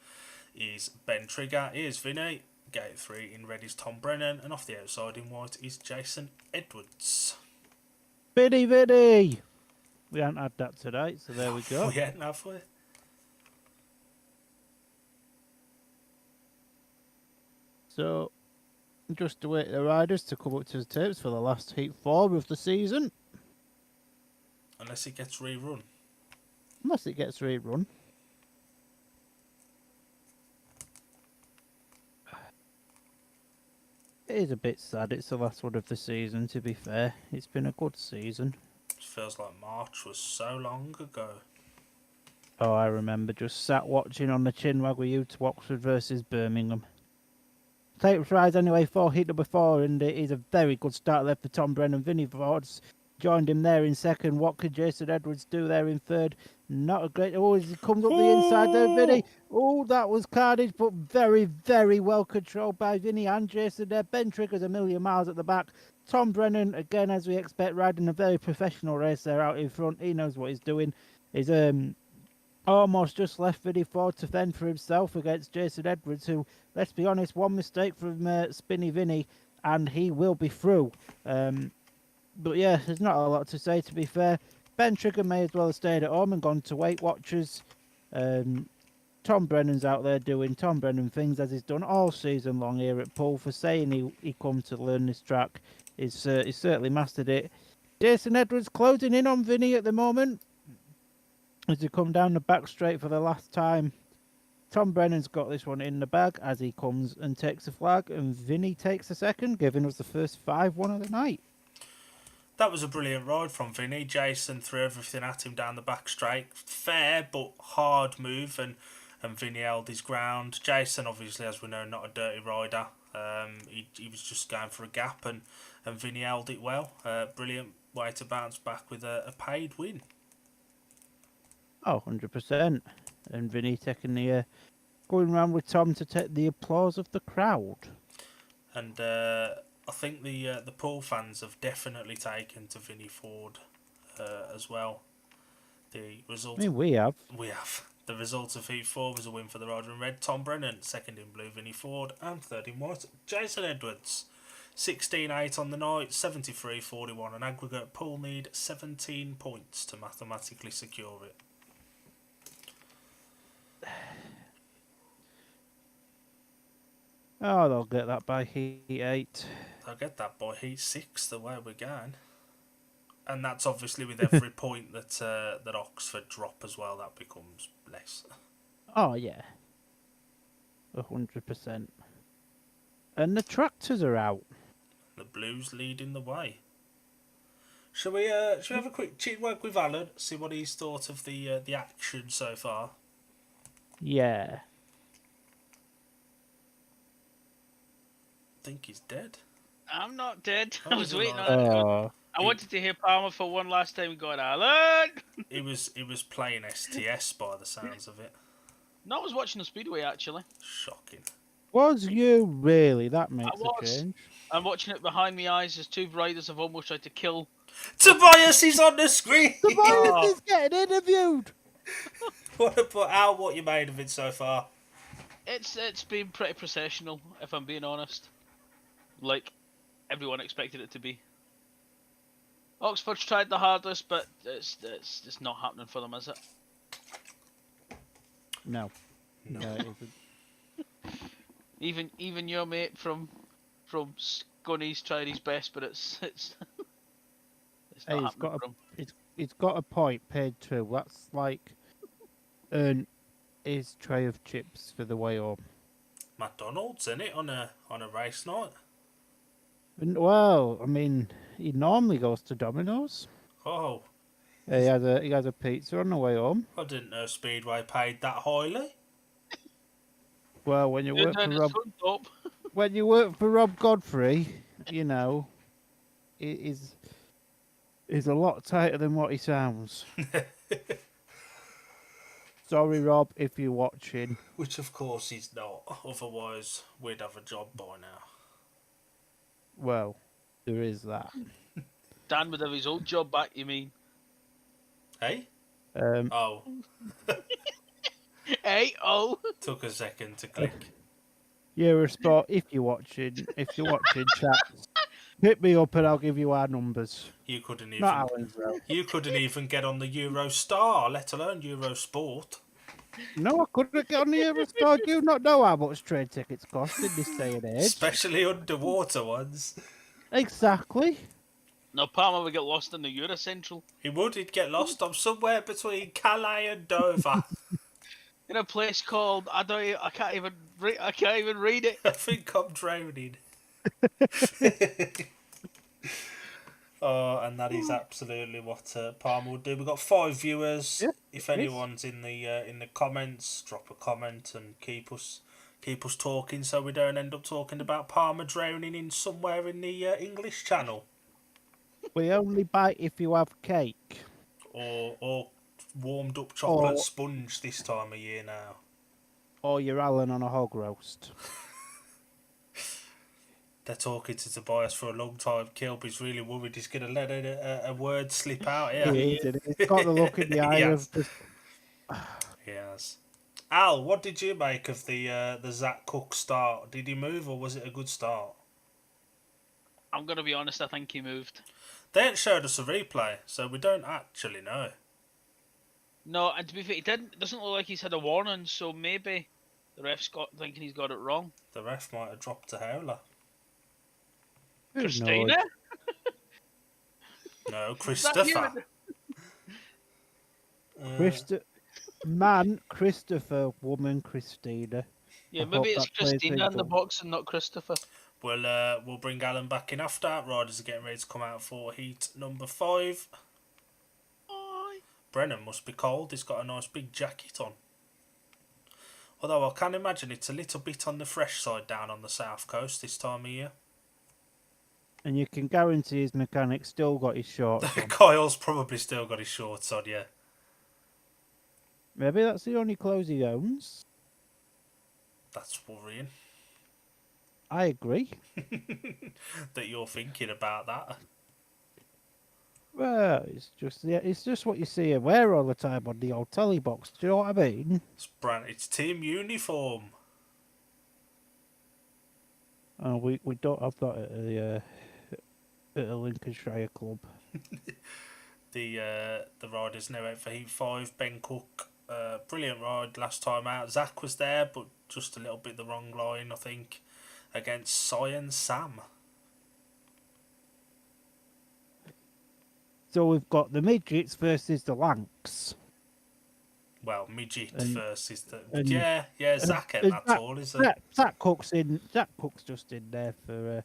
is Ben Trigger. Here's Vinnie. Gate 3 in red is Tom Brennan. And off the outside in white is Jason Edwards. Vinnie! We haven't had that today, so there we go. We hadn't, have we? So, just to wait the riders to come up to the tapes for the last Heat 4 of the season. Unless it gets rerun. Unless it gets rerun. It is a bit sad. It's the last one of the season, to be fair. It's been a good season. It feels like March was so long ago. Oh, I remember just sat watching on the chinwag with you to Oxford versus Birmingham. Tapes rise anyway for Heat number 4, and it is a very good start left for Tom Brennan. Vinnie Ford's joined him there in second. What could Jason Edwards do there in third? Not a great... Oh, he comes up the inside there, Vinnie. Oh, that was carnage, but very, very well controlled by Vinnie and Jason there. Ben Trigger's a million miles at the back. Tom Brennan, again, as we expect, riding a very professional race there out in front. He knows what he's doing. He's almost just left Vinnie Ford to fend for himself against Jason Edwards, who, let's be honest, one mistake from Spinny Vinnie, and he will be through. But yeah, there's not a lot to say, to be fair. Ben Trigger may as well have stayed at home and gone to Weight Watchers. Tom Brennan's out there doing Tom Brennan things, as he's done all season long here at Poole. For saying he come to learn this track, he's certainly mastered it. Jason Edwards closing in on Vinnie at the moment as he come down the back straight for the last time. Tom Brennan's got this one in the bag as he comes and takes the flag, and Vinnie takes the second, giving us the first 5-1 of the night. That was a brilliant ride from Vinnie. Jason threw everything at him down the back straight. Fair but hard move, and Vinnie held his ground. Jason, obviously, as we know, not a dirty rider. He was just going for a gap, and Vinnie held it well. Brilliant way to bounce back with a paid win. Oh, 100%. And Vinnie taking the going round with Tom to take the applause of the crowd. And I think the Poole fans have definitely taken to Vinnie Ford as well. The result. I mean, we have. The result of Heat 4 was a win for the rider in red, Tom Brennan. Second in blue, Vinnie Ford. And third in white, Jason Edwards. 16-8 on the night, 73-41 on aggregate. Poole need 17 points to mathematically secure it. Oh, they'll get that by Heat 8. They'll get that by Heat 6, the way we're going. And that's obviously with every point that Oxford drop as well, that becomes less. Oh, yeah. 100%. And the tractors are out. The Blues leading the way. Shall we have a quick chat work with Alan, see what he's thought of the action so far? Yeah. I think he's dead. I'm not dead. Oh, I was he's waiting alive. on it. I wanted to hear Palmer for one last time. Going, Alan. He was playing STS by the sounds of it. No, I was watching the Speedway actually. Shocking. Was you really? That makes a was. change. I'm watching it behind my eyes as two riders have almost tried to kill. Tobias is on the screen. Tobias is getting interviewed. What you made of it so far? It's been pretty processional, if I'm being honest. Like everyone expected it to be. Oxford's tried the hardest, but it's just not happening for them, is it? No. No, it isn't. Even your mate from Scunny's tried his best, but it's Hey, not happening for him. it's got a point paid to. That's like earn his tray of chips for the way home. McDonald's, isn't it, on a race night? And, well, I mean, he normally goes to Domino's. Oh, He has a pizza on the way home. I didn't know Speedway paid that highly. Well, when you You're work for down his Rob, front top. when you work for Rob Godfrey, you know, it is a lot tighter than what he sounds. Sorry, Rob, if you're watching. Which, of course, he's not. Otherwise, we'd have a job by now. Well, there is that. Dan would have his old job back, you mean? Hey? Um, Oh, Hey, oh. took a second to click. Eurosport, if you're watching, chat, hit me up and I'll give you our numbers. You couldn't even. Not Alan's though. You couldn't even get on the Eurostar, let alone Eurosport. No, I couldn't get on the Eurostar. Do you not know how much train tickets cost in this day and age? Especially underwater ones. Exactly. No, Palmer would get lost in the Eurocentral. He would. He'd get lost. I'm somewhere between Calais and Dover. In a place called I can't even read it. I think I'm drowning. Oh, and that is absolutely what Palmer would do. We've got 5 viewers. Yeah, If it is. anyone's in the comments, drop a comment and keep us talking, so we don't end up talking about Palmer drowning in somewhere in the English Channel, We only bite if you have cake. or warmed up chocolate Or- sponge this time of year now. Or you're Alan on a hog roast. They're talking to Tobias for a long time. Kilby's really worried he's going to let a word slip out here. He's got the look in the eye Yes. of just, He has. Al, what did you make of the Zach Cook start? Did he move or was it a good start? I'm gonna be honest, I think he moved. They ain't showed us a replay, so we don't actually know. No, and to be fair, it doesn't look like he's had a warning, so maybe the ref's thinking he's got it wrong. The ref might have dropped a howler. who Christina? knows? No, Is that you? Christopher. Christopher, woman, Christina. Yeah, I maybe hope it's that plays Christina in the into- box and not Christopher. We'll bring Alan back in after. Riders are getting ready to come out for heat number 5. Aye. Brennan must be cold. He's got a nice big jacket on. Although I can imagine it's a little bit on the fresh side down on the south coast this time of year. And you can guarantee his mechanic still got his shorts on. Kyle's probably still got his shorts on, yeah. Maybe that's the only clothes he owns. That's worrying. I agree. That you're thinking about that. Well, it's just what you see him wear all the time on the old telly box. Do you know what I mean? It's team uniform. We don't have that at a Lincolnshire club. The riders now out for heat 5. Ben Cook, brilliant ride last time out. Zach was there, but just a little bit the wrong line, I think, against Cy and Sam. So we've got the midgets versus the Lancs. Well, midget And- versus the and- yeah. Zach ain't and that Zach- tall, is he? Zach Cook's just in there for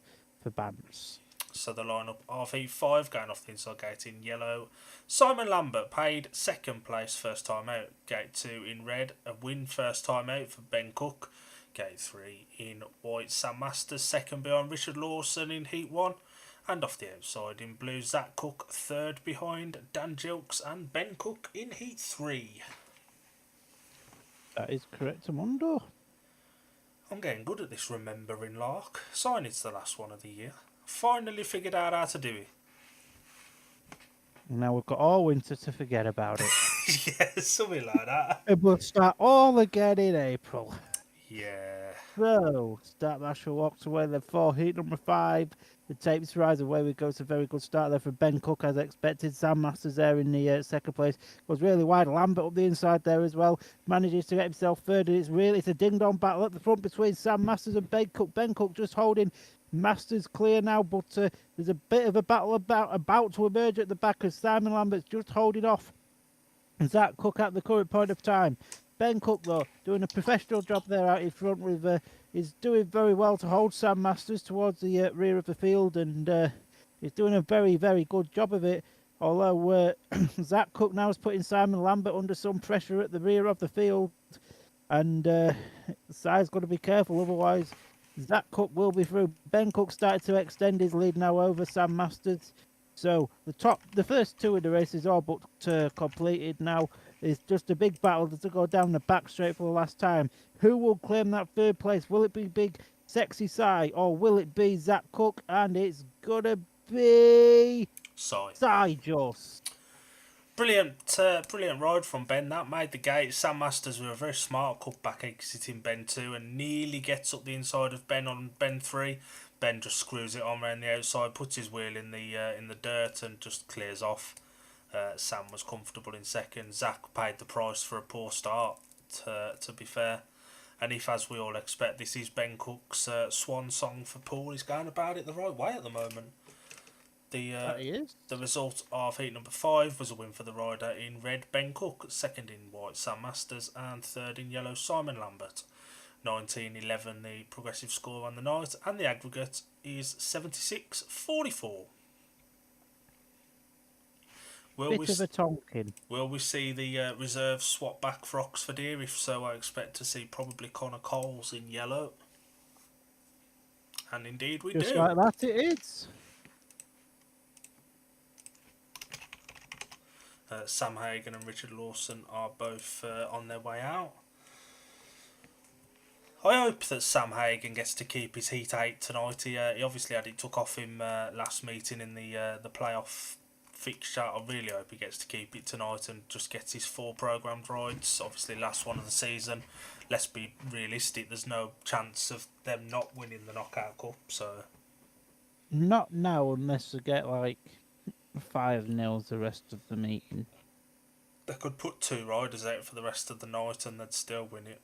Bants. So the lineup of heat 5 going off the inside gate in yellow. Simon Lambert paid second place first time out. Gate 2 in red. A win first time out for Ben Cook. Gate 3 in white. Sam Masters second behind Richard Lawson in heat 1. And off the outside in blue, Zach Cook third behind Dan Gilks and Ben Cook in heat 3. That is correct, Amundo. I'm getting good at this remembering, Lark. Signing's the last one of the year. Finally figured out how to do it. Now we've got all winter to forget about it. Yeah, something like that. And we'll start all again in April. Yeah. So, start Marshall walks away then 4, heat number 5. The tapes rise away. We go. It's a very good start there for Ben Cook as expected. Sam Masters there in the second place. Goes really wide. Lambert up the inside there as well. Manages to get himself third. And it's a ding-dong battle at the front between Sam Masters and Ben Cook. Ben Cook just holding Masters clear now, but there's a bit of a battle about to emerge at the back as Simon Lambert's just holding off Zach Cook at the current point of time. Ben Cook, though, doing a professional job there out in front with, is doing very well to hold Sam Masters towards the rear of the field, and he's doing a very, very good job of it. Although Zach Cook now is putting Simon Lambert under some pressure at the rear of the field, and Si's got to be careful, otherwise Zach Cook will be through. Ben Cook started to extend his lead now over Sam Masters. So the first two of the races are but completed now. It's just a big battle to go down the back straight for the last time. Who will claim that third place? Will it be Big Sexy Si or will it be Zach Cook? And it's gonna be Si just. Brilliant ride from Ben. That made the gate. Sam Masters with a very smart cutback exiting Ben 2 and nearly gets up the inside of Ben on Ben 3. Ben just screws it on around the outside, puts his wheel in the dirt and just clears off. Sam was comfortable in second. Zach paid the price for a poor start, to be fair. And if, as we all expect, this is Ben Cook's swan song for Poole, he's going about it the right way at the moment. The result of heat number 5 was a win for the rider in red, Ben Cook, second in white, Sam Masters, and third in yellow, Simon Lambert. 19-11 the progressive score on the night, and the aggregate is 76-44. Bit of a tonkin. Will we see the reserve swap back for Oxford here? If so, I expect to see probably Connor Coles in yellow. And indeed we do. Just like that it is. Sam Hagan and Richard Lawson are both on their way out. I hope that Sam Hagan gets to keep his Heat 8 tonight. He obviously had it took off him last meeting in the playoff fixture. I really hope he gets to keep it tonight and just gets his 4 programmed rides. Obviously last one of the season. Let's be realistic, there's no chance of them not winning the Knockout Cup. So not now unless they get like 5-0 the rest of the meeting. They could put 2 riders out for the rest of the night and they'd still win it.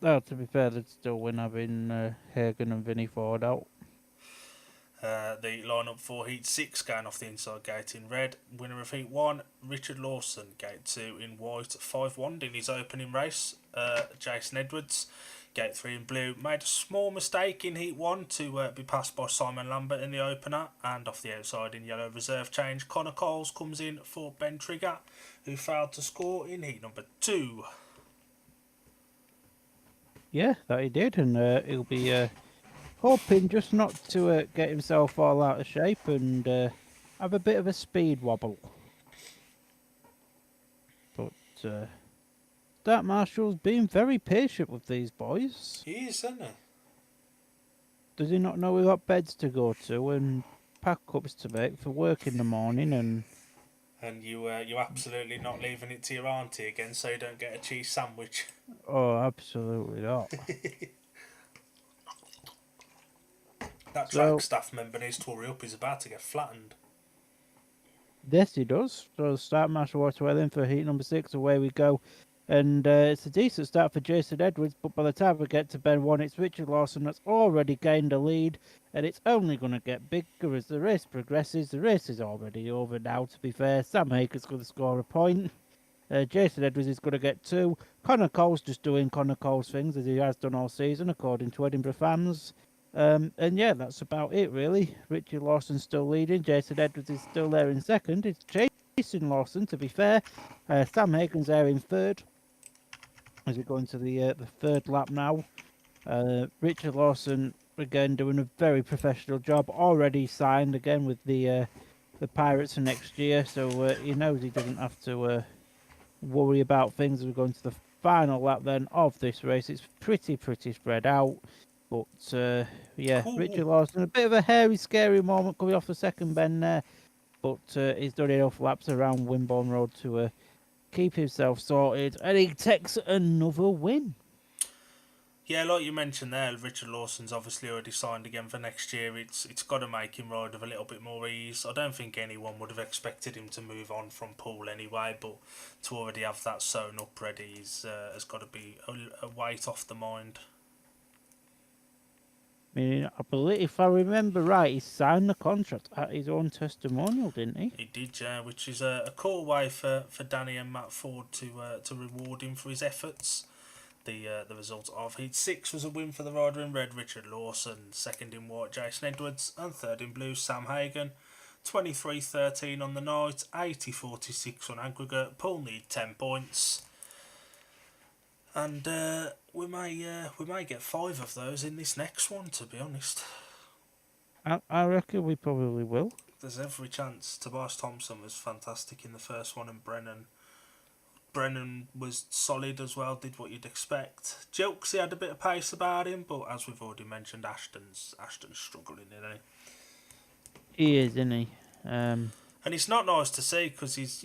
To be fair, they'd still win having Hagan and Vinnie Ford out. The lineup for Heat 6 going off the inside gate in red. Winner of Heat 1, Richard Lawson. Gate 2 in white, 5-1 in his opening race. Jason Edwards. Gate 3 in blue. Made a small mistake in Heat 1 to be passed by Simon Lambert in the opener. And off the outside in yellow reserve change, Connor Coles comes in for Ben Trigger, who failed to score in Heat number 2. Yeah, that he did, and he'll be hoping just not to get himself all out of shape and have a bit of a speed wobble. But Start Marshall's being very patient with these boys. He is, isn't he? Does he not know we've got beds to go to and pack-ups to make for work in the morning and... And you absolutely not leaving it to your auntie again so you don't get a cheese sandwich. Oh, absolutely not. That track staff member needs to hurry up, he's about to get flattened. Yes, he does. So Start Marshall Waterwell in for heat number 6, away we go. And it's a decent start for Jason Edwards, but by the time we get to Ben 1, it's Richard Lawson that's already gained a lead, and it's only going to get bigger as the race progresses. The race is already over now, to be fair. Sam Haker's going to score a point. Jason Edwards is going to get 2. Connor Cole's just doing Connor Cole's things, as he has done all season, according to Edinburgh fans. And yeah, that's about it, really. Richard Lawson's still leading. Jason Edwards is still there in second. It's chasing Lawson, to be fair. Sam Hagan's there in third, as we go into the third lap now. Richard Lawson, again, doing a very professional job. Already signed, again, with the Pirates for next year. So he knows he doesn't have to worry about things as we go into the final lap, then, of this race. It's pretty spread out. But, yeah, Richard Lawson, a bit of a hairy, scary moment coming off the second bend there. But he's done enough laps around Wimborne Road to keep himself sorted. And he takes another win. Yeah, like you mentioned there, Richard Lawson's obviously already signed again for next year. It's got to make him ride with a little bit more ease. I don't think anyone would have expected him to move on from Poole anyway, but to already have that sewn up ready has got to be a weight off the mind. I mean, I believe, if I remember right, he signed the contract at his own testimonial, didn't he? He did, yeah, which is a cool way for Danny and Matt Ford to reward him for his efforts. The result of Heat 6 was a win for the rider in red, Richard Lawson, second in white, Jason Edwards, and third in blue, Sam Hagan. 23-13 on the night, 80-46 on aggregate. Poole need 10 points. And we may get 5 of those in this next one, to be honest. I reckon we probably will. There's every chance. Tobias Thompson was fantastic in the first one, and Brennan was solid as well, did what you'd expect. Jilksy had a bit of pace about him, but as we've already mentioned, Ashton's struggling, isn't he? He is, isn't he? And it's not nice to see because he's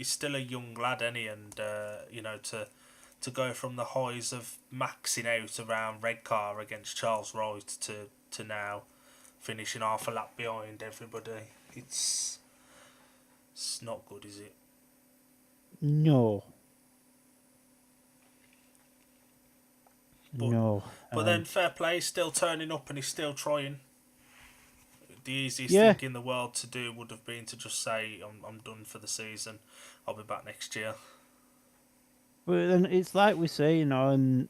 still a young lad, isn't he? And to go from the highs of maxing out around Redcar against Charles Wright to now finishing half a lap behind everybody, it's not good, is it? No. But, no. But then fair play, he's still turning up and he's still trying. The easiest thing in the world to do would have been to just say, I'm done for the season. I'll be back next year. But then it's like we say, and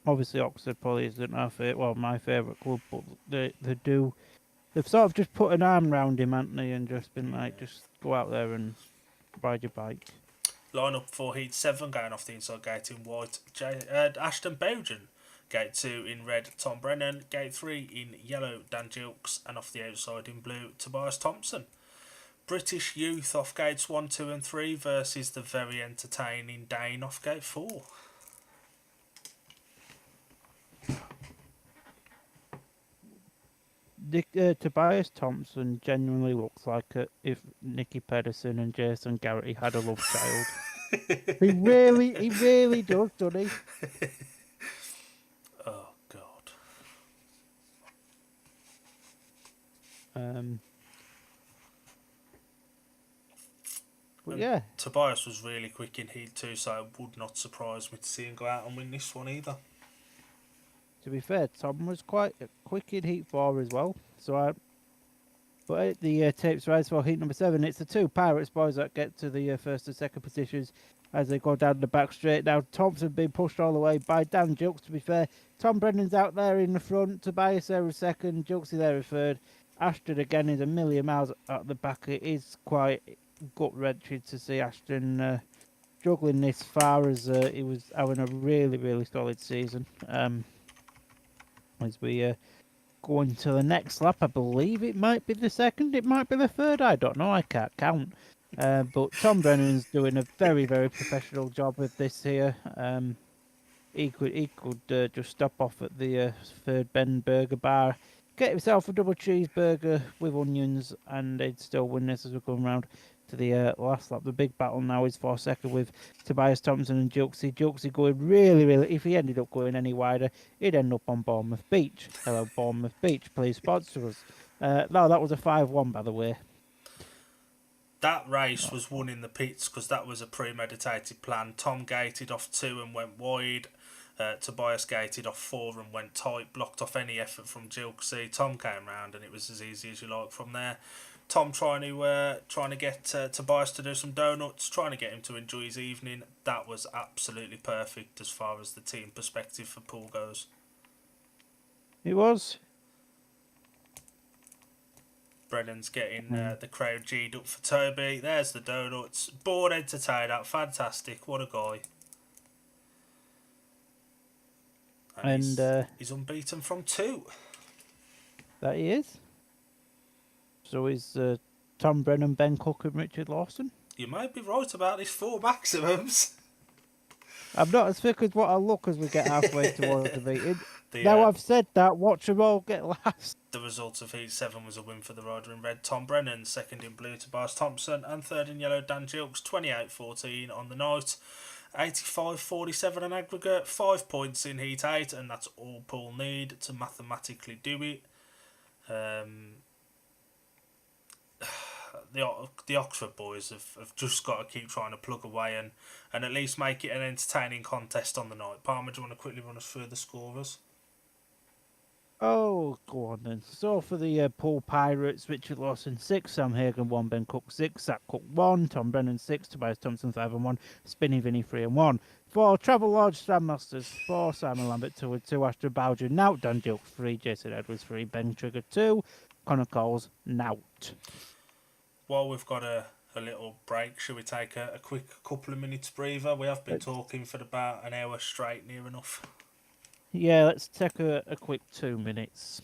obviously Oxford probably isn't my favourite club, but they've sort of just put an arm round him, haven't they, and just been like, just go out there and ride your bike. Line up for Heat 7 going off the inside gate in white. Ashton Bowden. Gate 2 in red, Tom Brennan. Gate 3 in yellow, Dan Gilks. And off the outside in blue, Tobias Thompson. British Youth off gates 1, 2 and 3 versus the very entertaining Dane off gate 4. Tobias Thompson genuinely looks like if Nicky Pedersen and Jason Garrity had a love child. he really does, doesn't he? Oh God. But yeah, Tobias was really quick in Heat 2, so it would not surprise me to see him go out and win this one either. To be fair, Tom was quite quick in Heat 4 as well. But the tapes rise for Heat number 7. It's the two Pirates boys that get to the first and second positions as they go down the back straight. Now, Thompson being pushed all the way by Dan Jukes, to be fair. Tom Brennan's out there in the front. Tobias there is second. Jukes is there as third. Ashton again is a million miles at the back. It is quite gut-wrenching to see Ashton struggling this far as he was having a really, really solid season. As we go into the next lap, I believe it might be the second, it might be the third, I don't know, I can't count. But Tom Brennan's doing a very, very professional job with this here. He could just stop off at the third Bend Burger Bar, get himself a double cheeseburger with onions, and they'd still win this as we come round to the last lap. The big battle now is for second with Tobias Thompson and Jilksy. Jilksy going really, really, if he ended up going any wider, he'd end up on Bournemouth Beach. Hello, Bournemouth Beach, please sponsor us. No, that was a 5-1, by the way. That race was won in the pits because that was a premeditated plan. Tom gated off 2 and went wide. Tobias gated off 4 and went tight, blocked off any effort from Jilksy. Tom came round and it was as easy as you like from there. Tom trying to get Tobias to do some donuts, trying to get him to enjoy his evening. That was absolutely perfect as far as the team perspective for Poole goes. It was. Brennan's getting the crowd G'd up for Toby. There's the donuts. Bored entertainer. Fantastic. What a guy. And he's unbeaten from 2. That he is. So is Tom Brennan, Ben Cook and Richard Lawson? You might be right about these 4 maximums. I'm not as thick as what I look as we get halfway towards the meeting. Now I've said that, watch them all get last. The result of Heat 7 was a win for the rider in red, Tom Brennan, second in blue, Tobias Thompson, and third in yellow, Dan Jilks, 28-14 on the night. 85-47 on aggregate, 5 points in Heat 8, and that's all Poole need to mathematically do it. The Oxford boys have just got to keep trying to plug away and at least make it an entertaining contest on the night. Palmer, do you want to quickly run us through the scorers? Oh, go on then. So for the Poole Pirates, Richard Lawson 6, Sam Hagan 1, Ben Cook 6, Zach Cook 1, Tom Brennan 6, Tobias Thompson 5 and 1, Spinny Vinny 3 and 1. For Travel Lodge, Sam Masters 4, Simon Lambert 2 and 2, Astrid Bowger Nout, Dan Duke 3, Jason Edwards 3, Ben Trigger 2, Connor Coles Nout. While we've got a little break, should we take a quick couple of minutes breather? We have been talking for about an hour straight, near enough. Yeah, let's take a quick 2 minutes.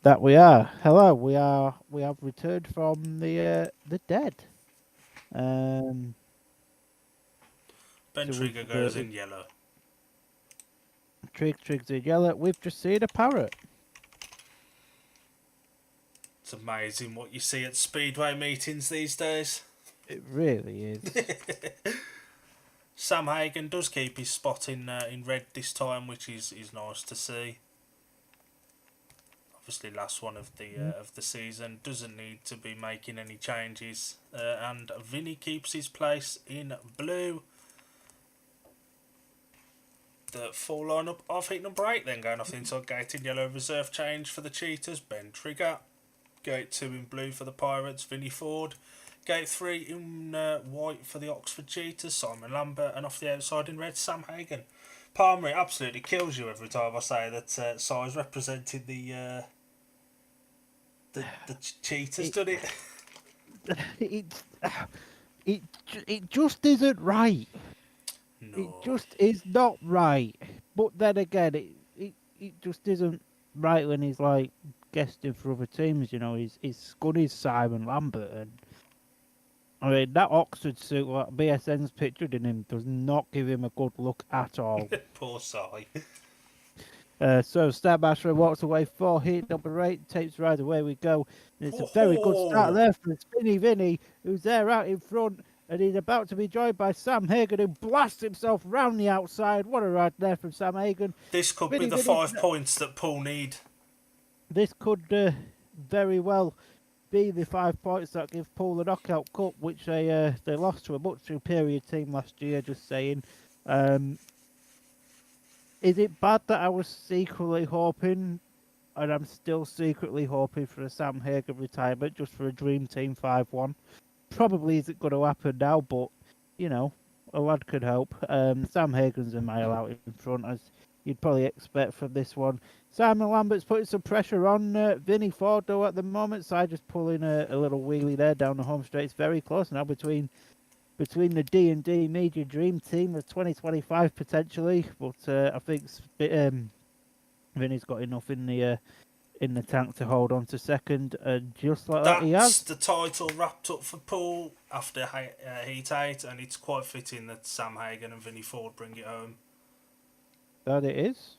That we are. Hello, we have returned from the dead. Ben So Trigger goes in yellow. Triggs in yellow. We've just seen a parrot. It's amazing what you see at speedway meetings these days. It really is. Sam Hagan does keep his spot in red this time, which is nice to see. Obviously, last one of the season, doesn't need to be making any changes, and Vinny keeps his place in blue. The full lineup of heat number 8 then going off the inside gate in yellow, reserve change for the Cheetahs, Ben Trigger. Gate 2 in blue for the Pirates, Vinny Ford. Gate 3 in white for the Oxford Cheetahs, Simon Lambert, and off the outside in red, Sam Hagan. Palmer, it absolutely kills you every time I say that Si's represented the Cheetahs, doesn't it? It just isn't right. No. It just is not right. But then again, it just isn't right when he's like guesting for other teams. You know, he's Scunny's Simon Lambert, and I mean that Oxford suit, what BSN's pictured in him, does not give him a good look at all. Poor Si. So Starmaster walks away 4 heat number 8, tapes right away we go. And it's a very good start there for Spinny Vinny, who's there out in front, and he's about to be joined by Sam Hagan, who blasts himself round the outside. What a ride there from Sam Hagan. This could Vinny be the 5 points that Poole need. This could very well be the 5 points that give Poole the knockout cup, which they lost to a much superior team last year, just saying. Is it bad that I was secretly hoping, and I'm still secretly hoping for a Sam Hagan retirement, just for a Dream Team 5-1? Probably isn't going to happen now, but, you know, a lad could hope. Sam Hagan's a mile out in front, as you'd probably expect from this one. Simon Lambert's putting some pressure on Vinnie Ford, though, at the moment. So just pulling a little wheelie there down the home straight. It's very close now between the D&D Media Dream Team of 2025 potentially, but I think Vinny's got enough in the tank to hold on to second, and just like that he has. That's the title wrapped up for Poole after Heat 8, and it's quite fitting that Sam Hagan and Vinnie Ford bring it home. That it is.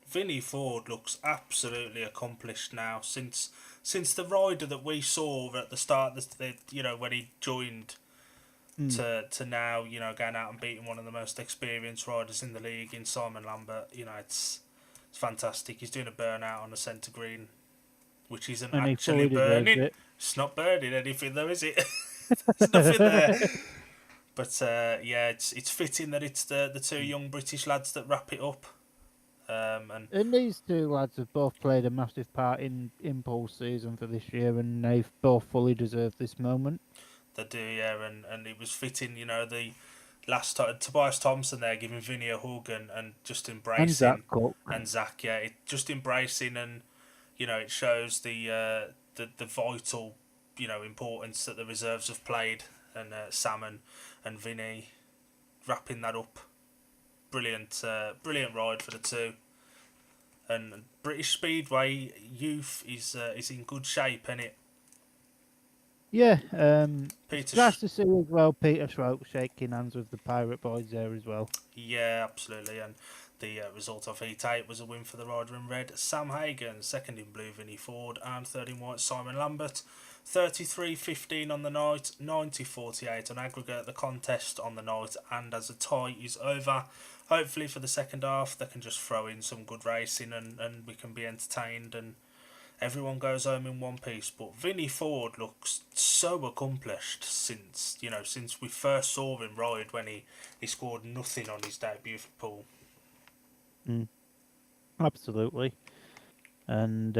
Vinnie Ford looks absolutely accomplished now since the rider that we saw at the start, when he joined to now, going out and beating one of the most experienced riders in the league in Simon Lambert. It's fantastic. He's doing a burnout on the centre green, which isn't And actually burning. It's not burning anything though, is it? There's nothing there. But it's fitting that it's the 2 young British lads that wrap it up. And these 2 lads have both played a massive part in Poole's season for this year, and they've both fully deserved this moment. They do, yeah, and it was fitting, the last time, Tobias Thompson there giving Vinny a hug and just embracing. And Zach Cook. And Zach, yeah, just embracing, and, it shows the vital, importance that the reserves have played, and Sam and Vinny wrapping that up. Brilliant ride for the 2. And British Speedway youth is in good shape, isn't it? Yeah, Peter nice to see as well Peter Schrock shaking hands with the Pirate Boys there as well. Yeah, absolutely. And the result of Heat 8 was a win for the rider in red, Sam Hagan, second in blue, Vinnie Ford, and third in white, Simon Lambert. 33-15 on the night, 90-48 on aggregate. The contest on the night, and as a tie is over, hopefully for the second half they can just throw in some good racing and we can be entertained and everyone goes home in one piece. But Vinnie Ford looks so accomplished since we first saw him ride when he scored nothing on his debut for Poole. Absolutely. And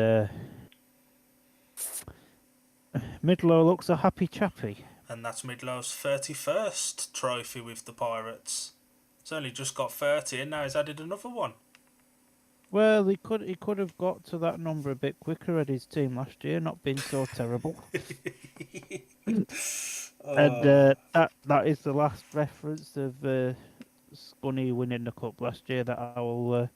Midlow looks a happy chappy. And that's Midlow's 31st trophy with the Pirates. He's only just got 30 and now he's added another one. Well, he could have got to that number a bit quicker at his team last year, not been so terrible. And that is the last reference of Scunny winning the cup last year that I will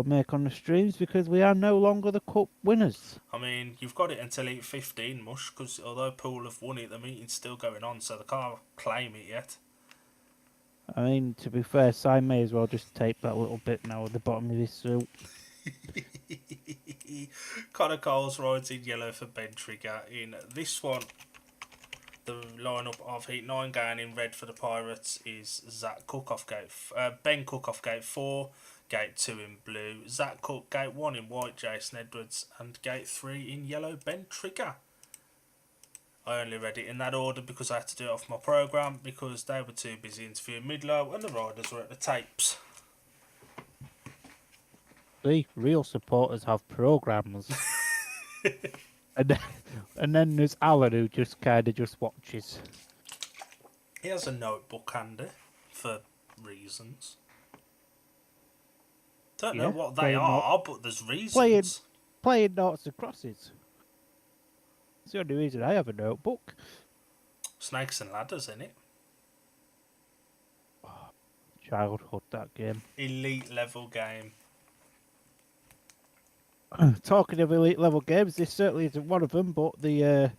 make on the streams, because we are no longer the cup winners. I mean, you've got it until 8:15, Mush, because although Poole have won it, the meeting's still going on, so they can't claim it yet. I mean, to be fair, Si may as well just tape that little bit now at the bottom of his suit. Connor Coles rides in yellow for Ben Trigger. In this one, the lineup of Heat 9 going in red for the Pirates is Zach Cook off gate, Ben Cook off gate 4, gate 2 in blue, Zach Cook gate 1 in white, Jason Edwards, and gate 3 in yellow, Ben Trigger. I only read it in that order because I had to do it off my programme because they were too busy interviewing Midlow and the riders were at the tapes. See, real supporters have programs. and then there's Alan who just kind of just watches. He has a notebook handy for reasons. Don't know what they are, but there's reasons. Playing noughts and crosses. It's the only reason I have a notebook. Snakes and ladders, innit? Childhood, that game. Elite level game. Talking of elite level games, this certainly isn't one of them, but the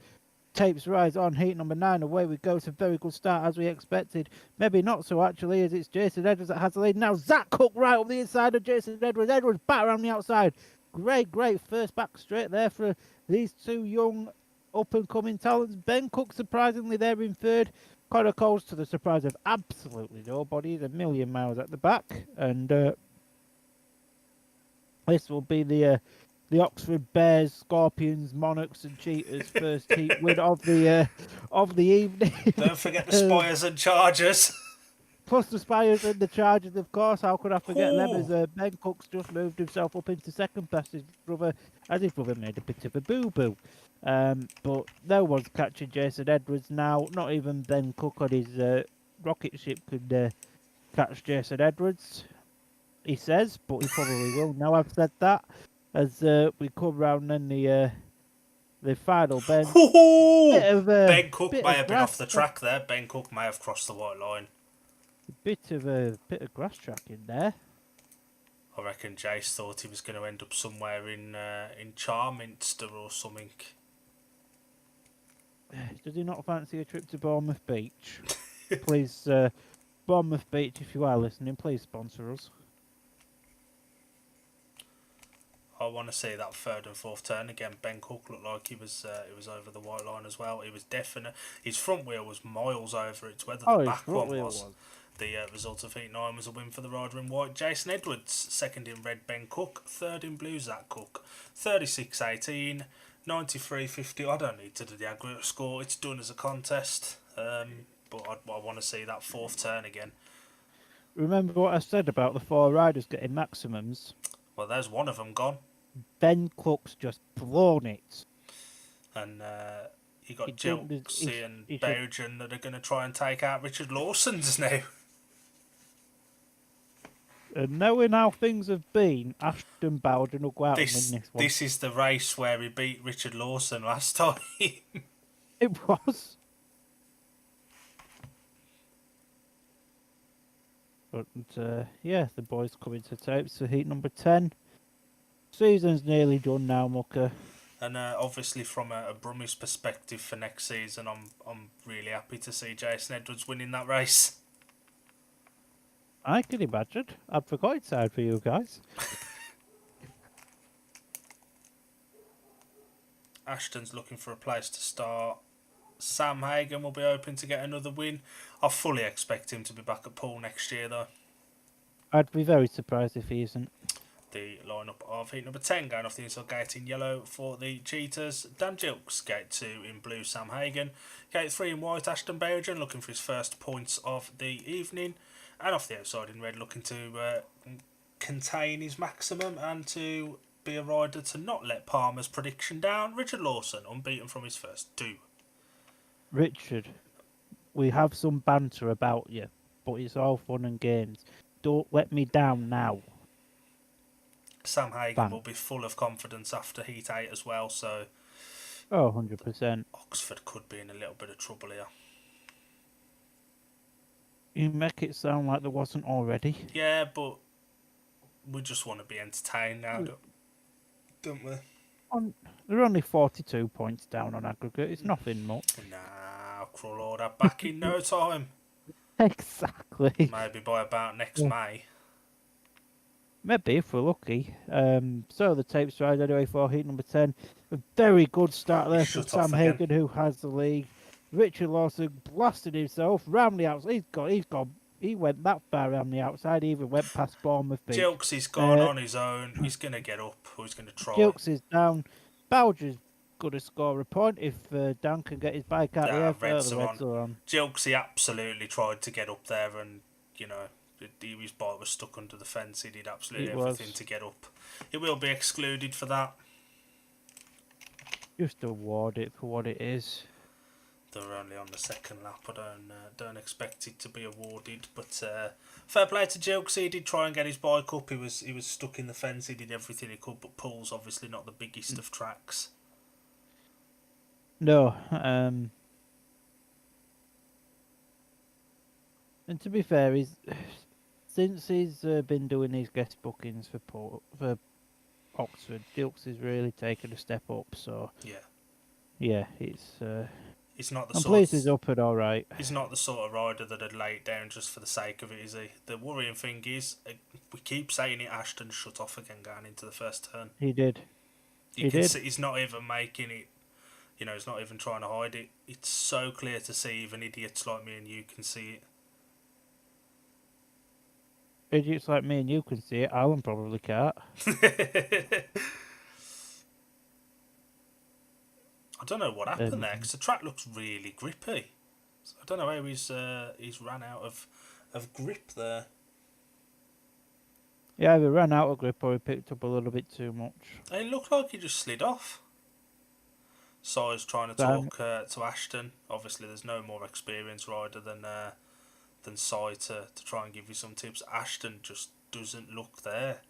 tapes rise on. Heat number 9, away we go. It's a very good start as we expected. Maybe not so actually, as it's Jason Edwards that has the lead. Now Zach Cook right up the inside of Jason Edwards. Edwards back around the outside. Great first back straight there for these two young up-and-coming talents. Ben Cook surprisingly there in third. Connor Coles, to the surprise of absolutely nobody, is a million miles at the back. And this will be the Oxford Bears, Scorpions, Monarchs, and Cheetahs first heat win of the evening. Don't forget the Spires and Chargers. Plus the Spires and the Chargers, of course. How could I forget them? As Ben Cook's just moved himself up into second past his brother, as his brother made a bit of a boo-boo. But no one's catching Jason Edwards now. Not even Ben Cook on his rocket ship could catch Jason Edwards. He says, but he probably will. Now I've said that. As we come round then the final bench. Ben Cook may have been off the track there. Ben Cook may have crossed the white line. A bit of grass track in there. I reckon Jace thought he was going to end up somewhere in Charminster or something. Does he not fancy a trip to Bournemouth Beach? Please, Bournemouth Beach, if you are listening, please sponsor us. I want to see that third and fourth turn again. Ben Cook looked like he was over the white line as well. He was definite. His front wheel was miles over. It's whether the back one was. The result of Heat 9 was a win for the rider in white, Jason Edwards. Second in red, Ben Cook. Third in blue, Zach Cook. 36-18, 93-50. I don't need to do the aggregate score. It's done as a contest. But I want to see that fourth turn again. Remember what I said about the four riders getting maximums? Well, there's one of them gone. Ben Cook's just blown it. And you got Jilksy and Belgian that are going to try and take out Richard Lawson's now. And knowing how things have been, Ashton Bowden will go out and win this one. This is the race where he beat Richard Lawson last time. It was. But yeah, the boys coming to tapes for heat number 10. Season's nearly done now, Mucker. And obviously, from a Brummies perspective for next season, I'm really happy to see Jason Edwards winning that race. I can imagine. I'd forgot it's hard for you guys. Ashton's looking for a place to start. Sam Hagan will be hoping to get another win. I fully expect him to be back at Poole next year, though. I'd be very surprised if he isn't. The lineup of heat number 10 going off the inside gate in yellow for the Cheetahs. Dan Jilks, gate 2 in blue, Sam Hagan. Gate 3 in white, Ashton Belgian, looking for his first points of the evening. And off the outside in red, looking to contain his maximum and to be a rider to not let Palmer's prediction down. Richard Lawson, unbeaten from his first 2. Richard, we have some banter about you, but it's all fun and games. Don't let me down now. Sam Hagan will be full of confidence after Heat 8 as well, so... Oh, 100%. Oxford could be in a little bit of trouble here. You make it sound like there wasn't already. Yeah, but we just want to be entertained now, don't we? They're only 42 points down on aggregate. It's nothing much. Nah, I'll crawl all that back in no time. Exactly. Maybe by about next May. Maybe, if we're lucky. So the tapes ride anyway for heat number 10. A very good start there from Sam Hagan, who has the lead. Richard Lawson blasted himself round the outside. He went that far around the outside. He even went past Bournemouth. Jilks, he's gone on his own. He's going to get up. Or he's going to try. Jilks is down. Bowger's going to score a point if Dan can get his bike out of the Reds are on. Jilks, he absolutely tried to get up there and, His bike was stuck under the fence. He did absolutely It everything was. to get up. He will be excluded for that. Just award it for what it is. They're only on the second lap. I don't expect it to be awarded. But fair play to Jokes. He did try and get his bike up. He was stuck in the fence. He did everything he could. But Poole's obviously not the biggest of tracks. No, and to be fair, since he's been doing these guest bookings for Oxford, Dilks has really taken a step up. So yeah, it's not the I'm sort. pleased he's up and all right. He's not the sort of rider that'd lay it down just for the sake of it, is he? The worrying thing is, we keep saying it. Ashton shut off again going into the first turn. He did. You can see he's not even making it. You know, he's not even trying to hide it. It's so clear to see. Even idiots like me and you can see it. Idiots like me and you can see it. Alan probably can't. I don't know what happened there, because the track looks really grippy. So I don't know how he's ran out of grip there. He either ran out of grip or he picked up a little bit too much. It looked like he just slid off. Si's trying to talk to Ashton. Obviously, there's no more experienced rider than Si to try and give you some tips. Ashton just doesn't look there.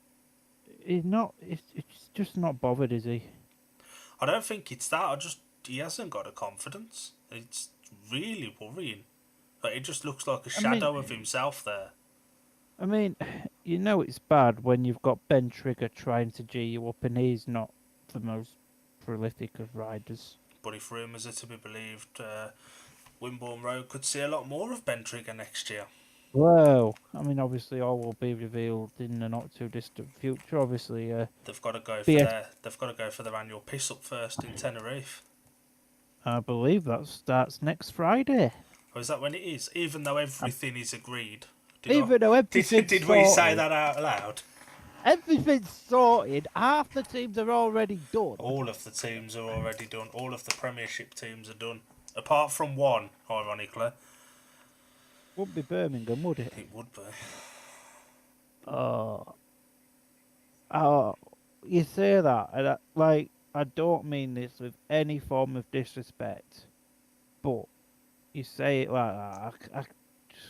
He's not. It's just not bothered, is he? I don't think it's that. He hasn't got a confidence. It's really worrying. Like, it just looks like a shadow of himself there. I mean, you know it's bad when you've got Ben Trigger trying to G you up, and he's not the most prolific of riders. But if rumours are to be believed, Wimborne Road could see a lot more of Ben Trigger next year. Well, I mean, obviously, all will be revealed in the not too distant future. Obviously, they've got to go for their annual piss up first in Tenerife. I believe that starts next Friday. Or is that when it is? Even though everything is agreed. Did we say that out loud? Everything's sorted. Half the teams are already done. All of the teams are already done. All of the Premiership teams are done. Apart from one, ironically. Wouldn't be Birmingham, would it? It would be. Oh, you say that, and I don't mean this with any form of disrespect, but you say it like that, I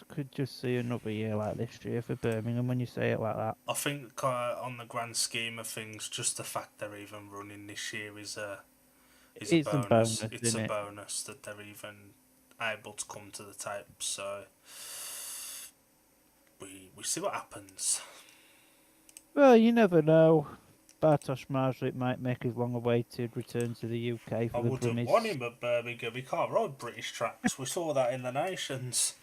could just see another year like this year for Birmingham when you say it like that. I think on the grand scheme of things, just the fact they're even running this year is a bonus. It's a bonus that they're even able to come to the tape. So we see what happens. Well, you never know. Bartosz Marzik might make his long-awaited return to the UK for I the wouldn't Brummies. want him at Birmingham. He can't ride British tracks. We saw that in the Nations.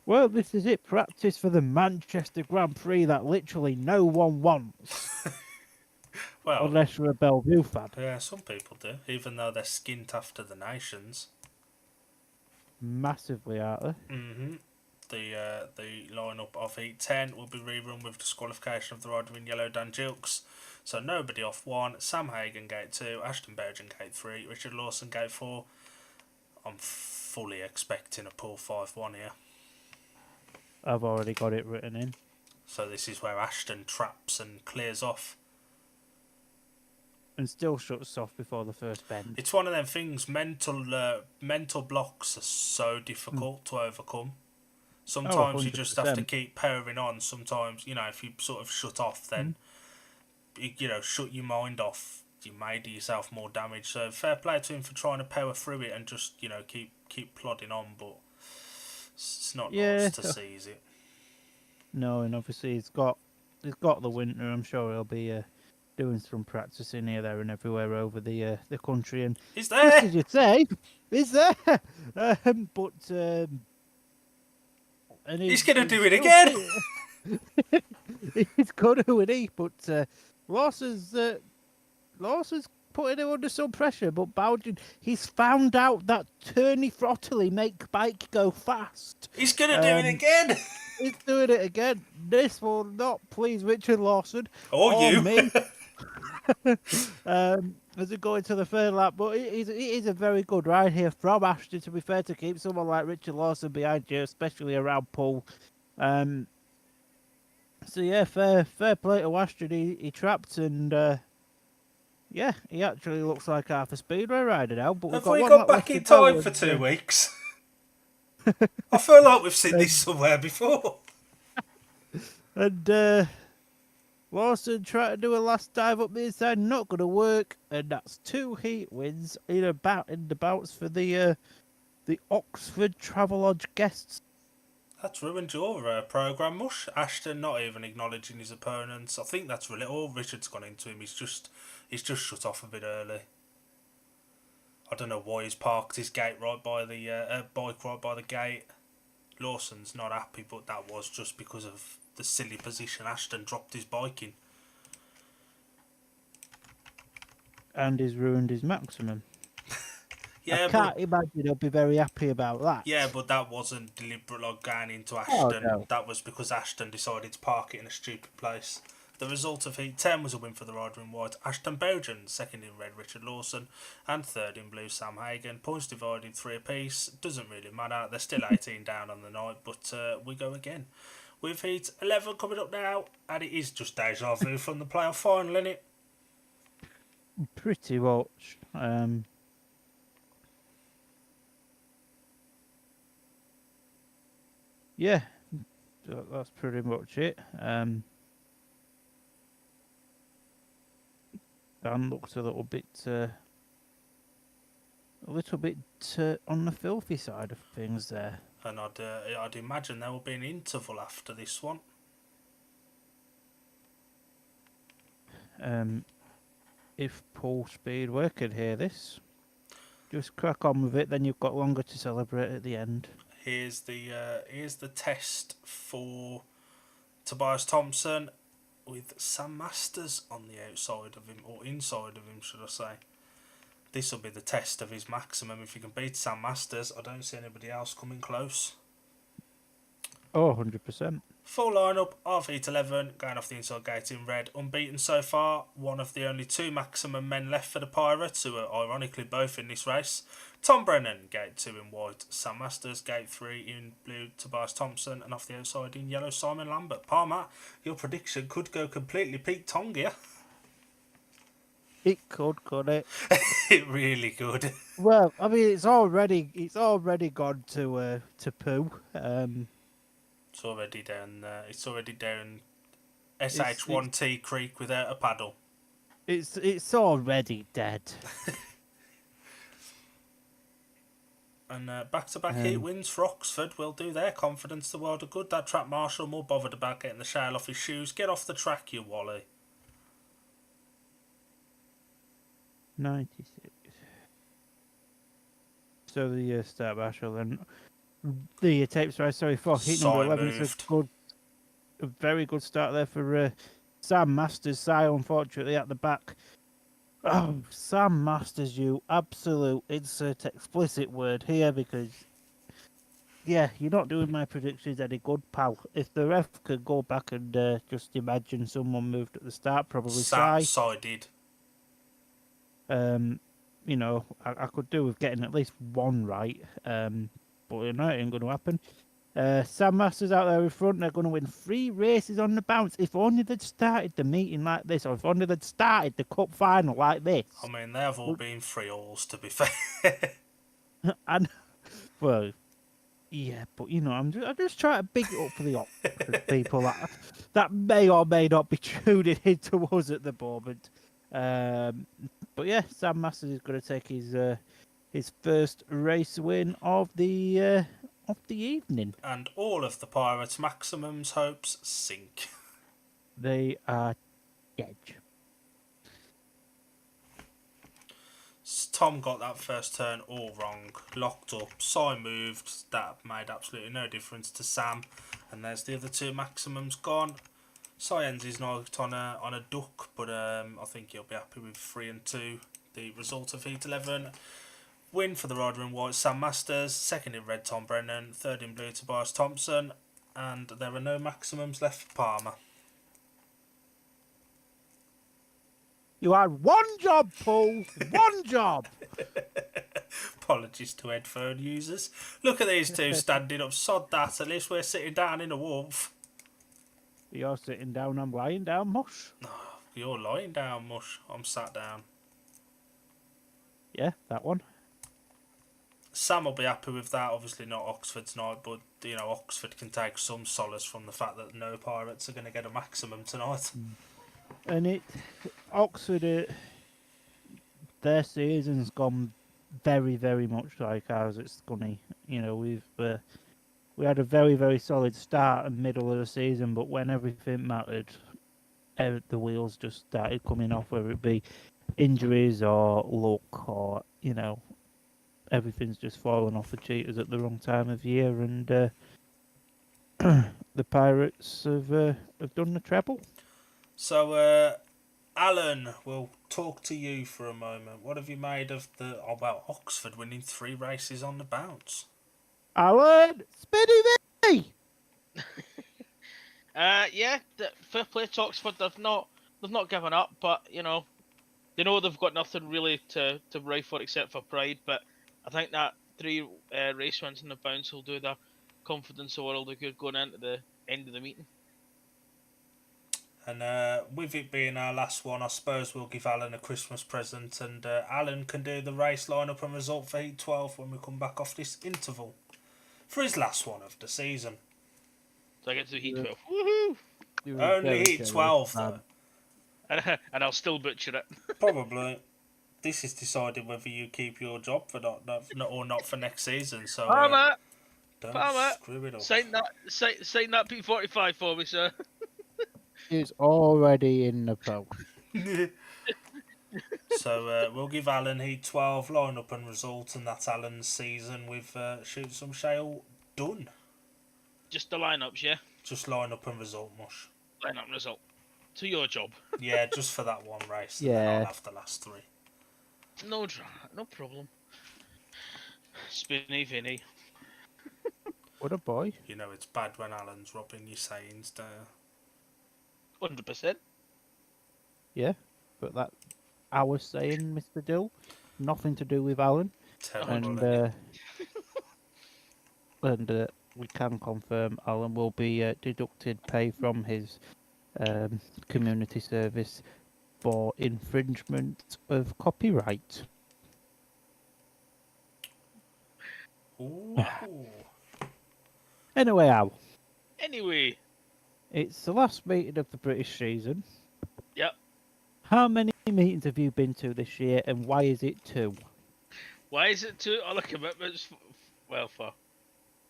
Well, this is it. Practice for the Manchester Grand Prix that literally no one wants. Well, unless you're a Bellevue fan. Yeah, some people do, even though they're skint after the Nations. Massively, aren't they? Mm-hmm. The lineup of Heat 10 will be rerun with disqualification of the rider in yellow, Dan Gilks. So nobody off 1, Sam Hagan gate 2, Ashton Bergen gate 3, Richard Lawson gate 4. I'm fully expecting a Poole 5-1 here. I've already got it written in. So this is where Ashton traps and clears off. And still shuts off before the first bend. It's one of them things, mental blocks are so difficult to overcome. Sometimes you just have to keep powering on. Sometimes, if you sort of shut off, then, shut your mind off, you may do yourself more damage. So fair play to him for trying to power through it and just, keep plodding on, but it's not nice to see, is it? No, and obviously he's got the winter. I'm sure he'll be doing some practicing here, there, and everywhere over the country. And he's there. Just as you say, he's there. And he's going to do it again. He's going to, isn't he? But Lawson's putting him under some pressure. But Bowden, he's found out that turny throttly make bike go fast. He's going to do it again. He's doing it again. This will not please Richard Lawson or you. Me. As we go into the third lap, but it is a very good ride here from Ashton, to be fair, to keep someone like Richard Lawson behind you, especially around Poole. So yeah, fair play to Ashton. He trapped and yeah, he actually looks like half a speedway rider now. But we've Have got we one got lap back left to in go. time for 2 weeks? I feel like we've seen this somewhere before. And Lawson tried to do a last dive up the inside, not going to work, and that's 2 heat wins in the bouts for the Oxford Travelodge guests. That's ruined your programme, Mush. Ashton not even acknowledging his opponents. I think that's really all Richard's gone into him. He's just shut off a bit early. I don't know why he's parked his gate right by the bike right by the gate. Lawson's not happy, but that was just because of the silly position Ashton dropped his bike in. And he's ruined his maximum. Yeah, I can't imagine he'll be very happy about that. Yeah, but that wasn't deliberate, like going into Oh, Ashton. no. That was because Ashton decided to park it in a stupid place. The result of Heat 10 was a win for the rider in white, Ashton Bowden, second in red, Richard Lawson, and third in blue, Sam Hagan. Points divided 3 apiece. Doesn't really matter. They're still 18 down on the night, but we go again. With Heat 11 coming up now, and it is just deja vu from the playoff final, isn't it? Pretty much. Yeah, that's pretty much it. Dan looks a little bit on the filthy side of things there. And I'd imagine there will be an interval after this one. If Poole Speedway could hear this, just crack on with it. Then you've got longer to celebrate at the end. Here's the test for Tobias Thompson with Sam Masters on the outside of him, or inside of him, should I say. This will be the test of his maximum. If you can beat Sam Masters, I don't see anybody else coming close. Oh, 100%. Full lineup of Heat 11, going off the inside gate in red, unbeaten so far. One of the only 2 maximum men left for the Pirates, who are ironically both in this race. Tom Brennan, gate 2 in white. Sam Masters, gate 3 in blue. Tobias Thompson, and off the outside in yellow, Simon Lambert. Palmer, your prediction could go completely Pete Tongia. It could, couldn't it? It really could. Well, I mean, it's already gone to Poole. It's already down. It's already down SH1T Creek without a paddle. It's already dead. And back-to-back heat wins for Oxford will do their confidence the world of good. That track marshal more bothered about getting the shale off his shoes. Get off the track, you Wally. 96. So the start marshal then the tapes right. Sorry for heat number 11. It's a very good start there for Sam Masters. Si, unfortunately, at the back. Oh, Sam Masters, you absolute insert explicit word here because, yeah, you're not doing my predictions any good, pal. If the ref could go back and just imagine someone moved at the start, probably Si did. You know, I could do with getting at least one right, but you know, it ain't going to happen. Sam Masters out there in front, they're going to win 3 races on the bounce. If only they'd started the meeting like this, or if only they'd started the cup final like this. I mean, they have all been 3-alls, to be fair. And, well, yeah, but you know, I'm just trying to big it up for the Oxford people that may or may not be tuning into us at the moment. But yeah, Sam Masters is going to take his first race win of the evening. And all of the Pirates' maximums hopes sink. They are dead. Tom got that first turn all wrong, locked up. Si moved, that made absolutely no difference to Sam. And there's the other 2 maximums gone. Si ends his night on a duck, but I think he'll be happy with 3 and 2. The result of Heat 11. Win for the rider in white, Sam Masters. Second in red, Tom Brennan. Third in blue, Tobias Thompson. And there are no maximums left for Palmer. You had one job, Paul. One job. Apologies to headphone users. Look at these 2 standing up. Sod that. At least we're sitting down in a warmth. You're sitting down, I'm lying down, Mush. You're lying down, Mush. I'm sat down. Yeah, that one. Sam will be happy with that. Obviously not Oxford tonight, but Oxford can take some solace from the fact that no Pirates are going to get a maximum tonight. And Oxford, their season's gone very, very much like ours at Scunny. We had a very, very solid start and middle of the season, but when everything mattered, the wheels just started coming off, whether it be injuries or luck or, everything's just fallen off the Cheetahs at the wrong time of year, and the Pirates have done the treble. So, Alan, we'll talk to you for a moment. What have you made of Oxford winning 3 races on the bounce? Alan, Spinny me! Yeah, fair play to Oxford. They've not given up, but they know they've got nothing really to ride for except for pride. But I think that 3 race wins in the bounce will do their confidence a world of good going into the end of the meeting. And with it being our last one, I suppose we'll give Alan a Christmas present, and Alan can do the race lineup and result for Heat 12 when we come back off this interval for his last one of the season. So I get to Heat 12. Woohoo! Only Heat 12 though. And I'll still butcher it. Probably. This is deciding whether you keep your job for or not for next season. So Palmer, don't screw it up. sign that P45 for me, sir. It's already in the post. So we'll give Alan Heat 12 line-up and result, and that's Alan's season with Shoot Some Shale done. Just the lineups, yeah? Just line-up and result, Mush. Lineup result. To your job. Yeah, just for that one race, and Yeah. then I'll have the last 3. No problem. Spinny Vinny. What a boy. You know it's bad when Alan's robbing your sayings there. 100%. Yeah, but that I was saying, Mr. Dill, nothing to do with Alan. Terrible. And we can confirm Alan will be deducted pay from his community service for infringement of copyright. Ooh. Anyway, Al, Anyway. it's the last meeting of the British season. Yep. How many meetings have you been to this year, and why is it 2? Why is it 2 other commitments? Well, for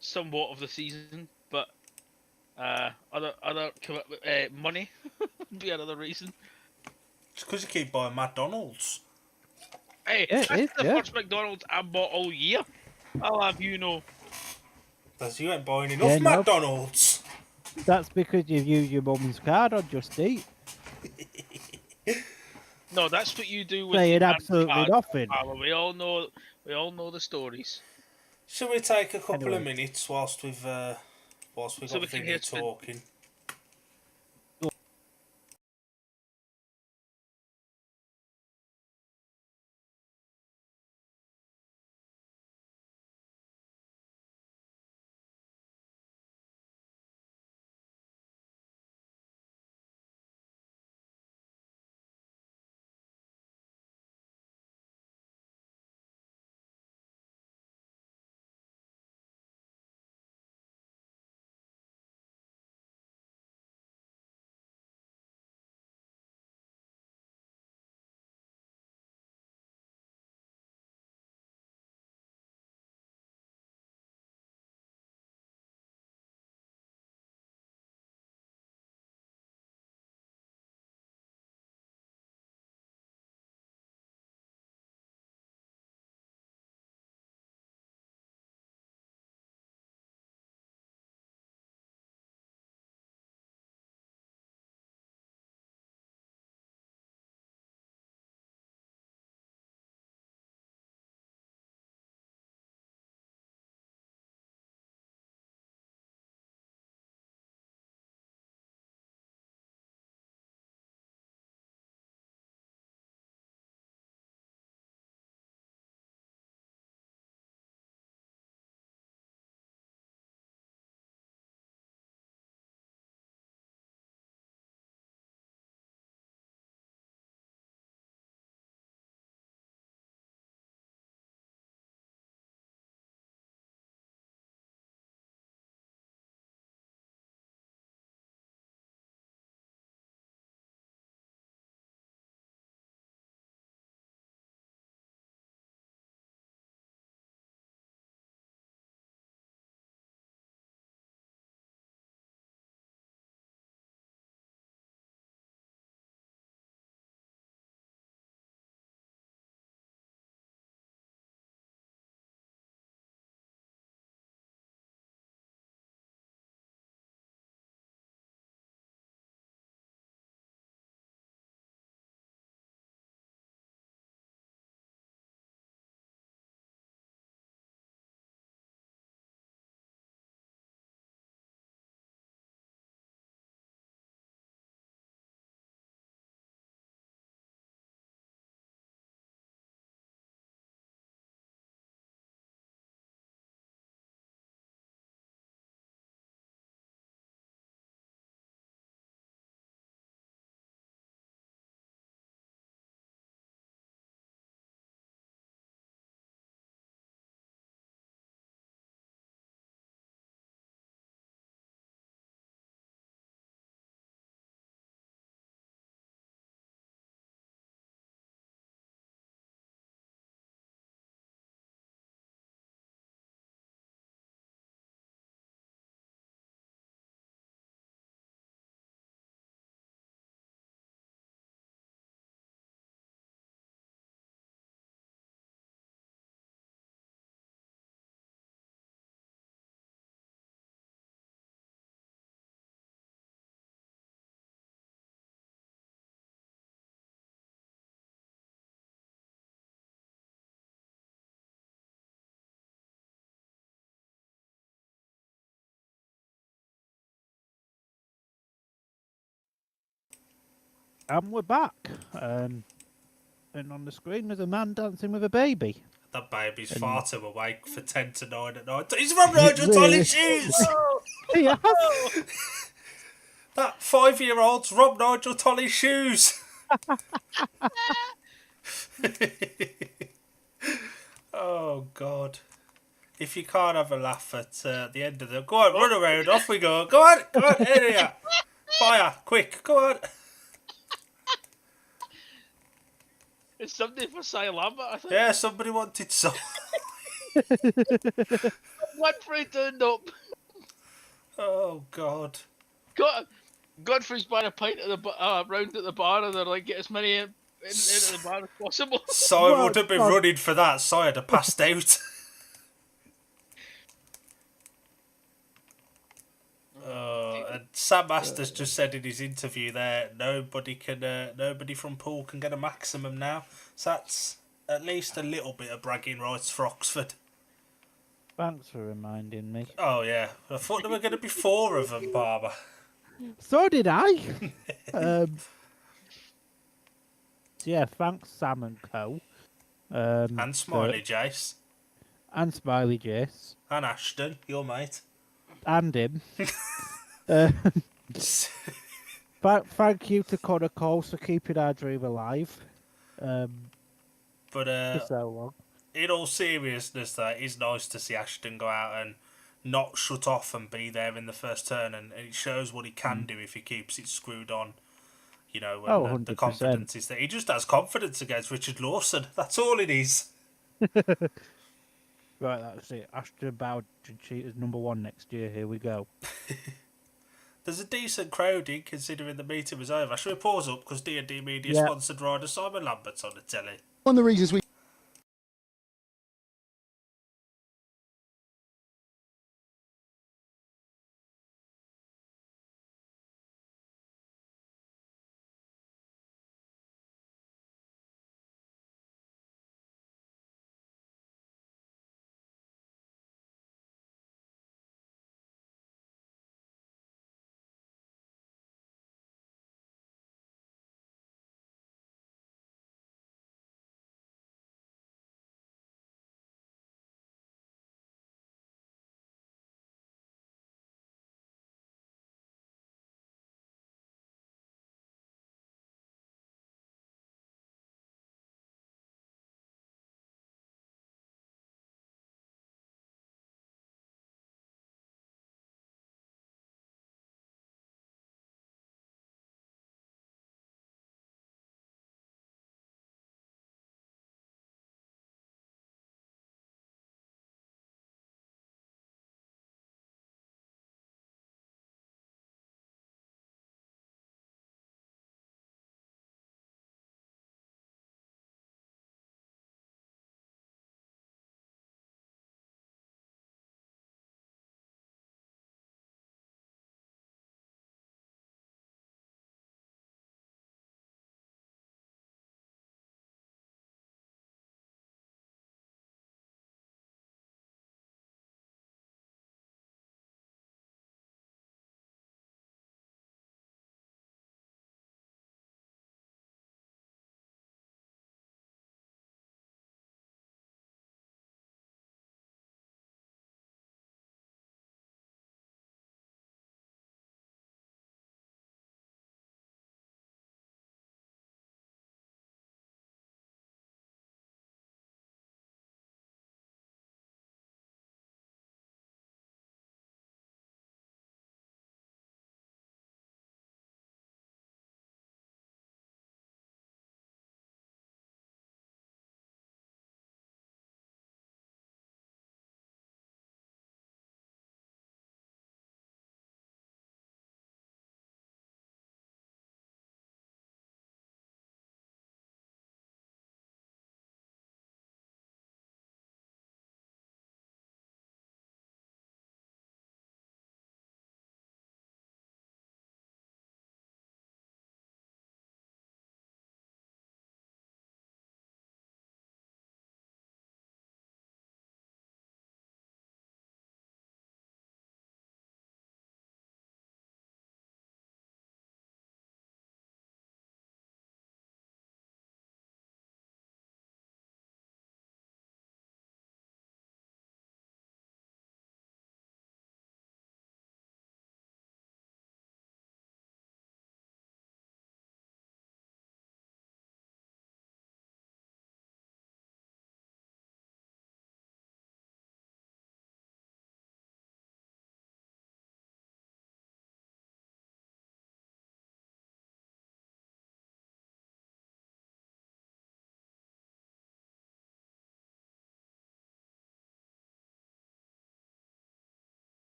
somewhat of the season, but other commitment, money would be another reason. It's because you keep buying McDonald's. Hey, Yeah, that's the first McDonald's I bought all year. I'll have you know. Because you ain't buying enough McDonald's. That's because you've used your mum's card on Just Eat. No, that's what you do with Saying your absolutely card, nothing. Pal. We all know the stories. Shall we take a couple of Anyway. minutes whilst we've got So we can Vinny hear Spin. talking? And we're back. And on the screen there's a man dancing with a baby. That baby's And- far too awake for 10 to 9 at night. He's Rob Nigel Really? Tolly's shoes! Oh, He has. oh. That 5-year-old's Rob Nigel Tolly's shoes! Oh, God. If you can't have a laugh at the end of the... Go on, run around, off we go. Go on, area. Fire, quick, go on. It's something for Cy Lambert, I think. Yeah, somebody wanted some. Godfrey turned up. Oh, God. Godfrey's buying a pint at the round at the bar, and they're like, get as many into the bar as possible. Si Well, would have been God. running for that. Si had passed out. And Sam Masters just said in his interview there, nobody from Poole can get a maximum now. So that's at least a little bit of bragging rights for Oxford. Thanks for reminding me. Oh yeah, I thought there were going to be 4 of them, Barber. So did I. So yeah, thanks Sam and Co. And Smiley Jace. And Smiley Jace. And Ashton, your mate. And him. Thank you to Connor Coles for keeping our dream alive. For But so long. in all seriousness, though, it is nice to see Ashton go out and not shut off and be there in the first turn, and it shows what he can do if he keeps it screwed on. You know, when the 100%. confidence is there. He just has confidence against Richard Lawson. That's all it is. Right, that's it. Ashton Bowden Cheetahs #1 next year. Here we go. There's a decent crowd in, considering the meeting was over. Should we pause up because D&D Media Yeah. sponsored rider Simon Lambert's on the telly? One of the reasons we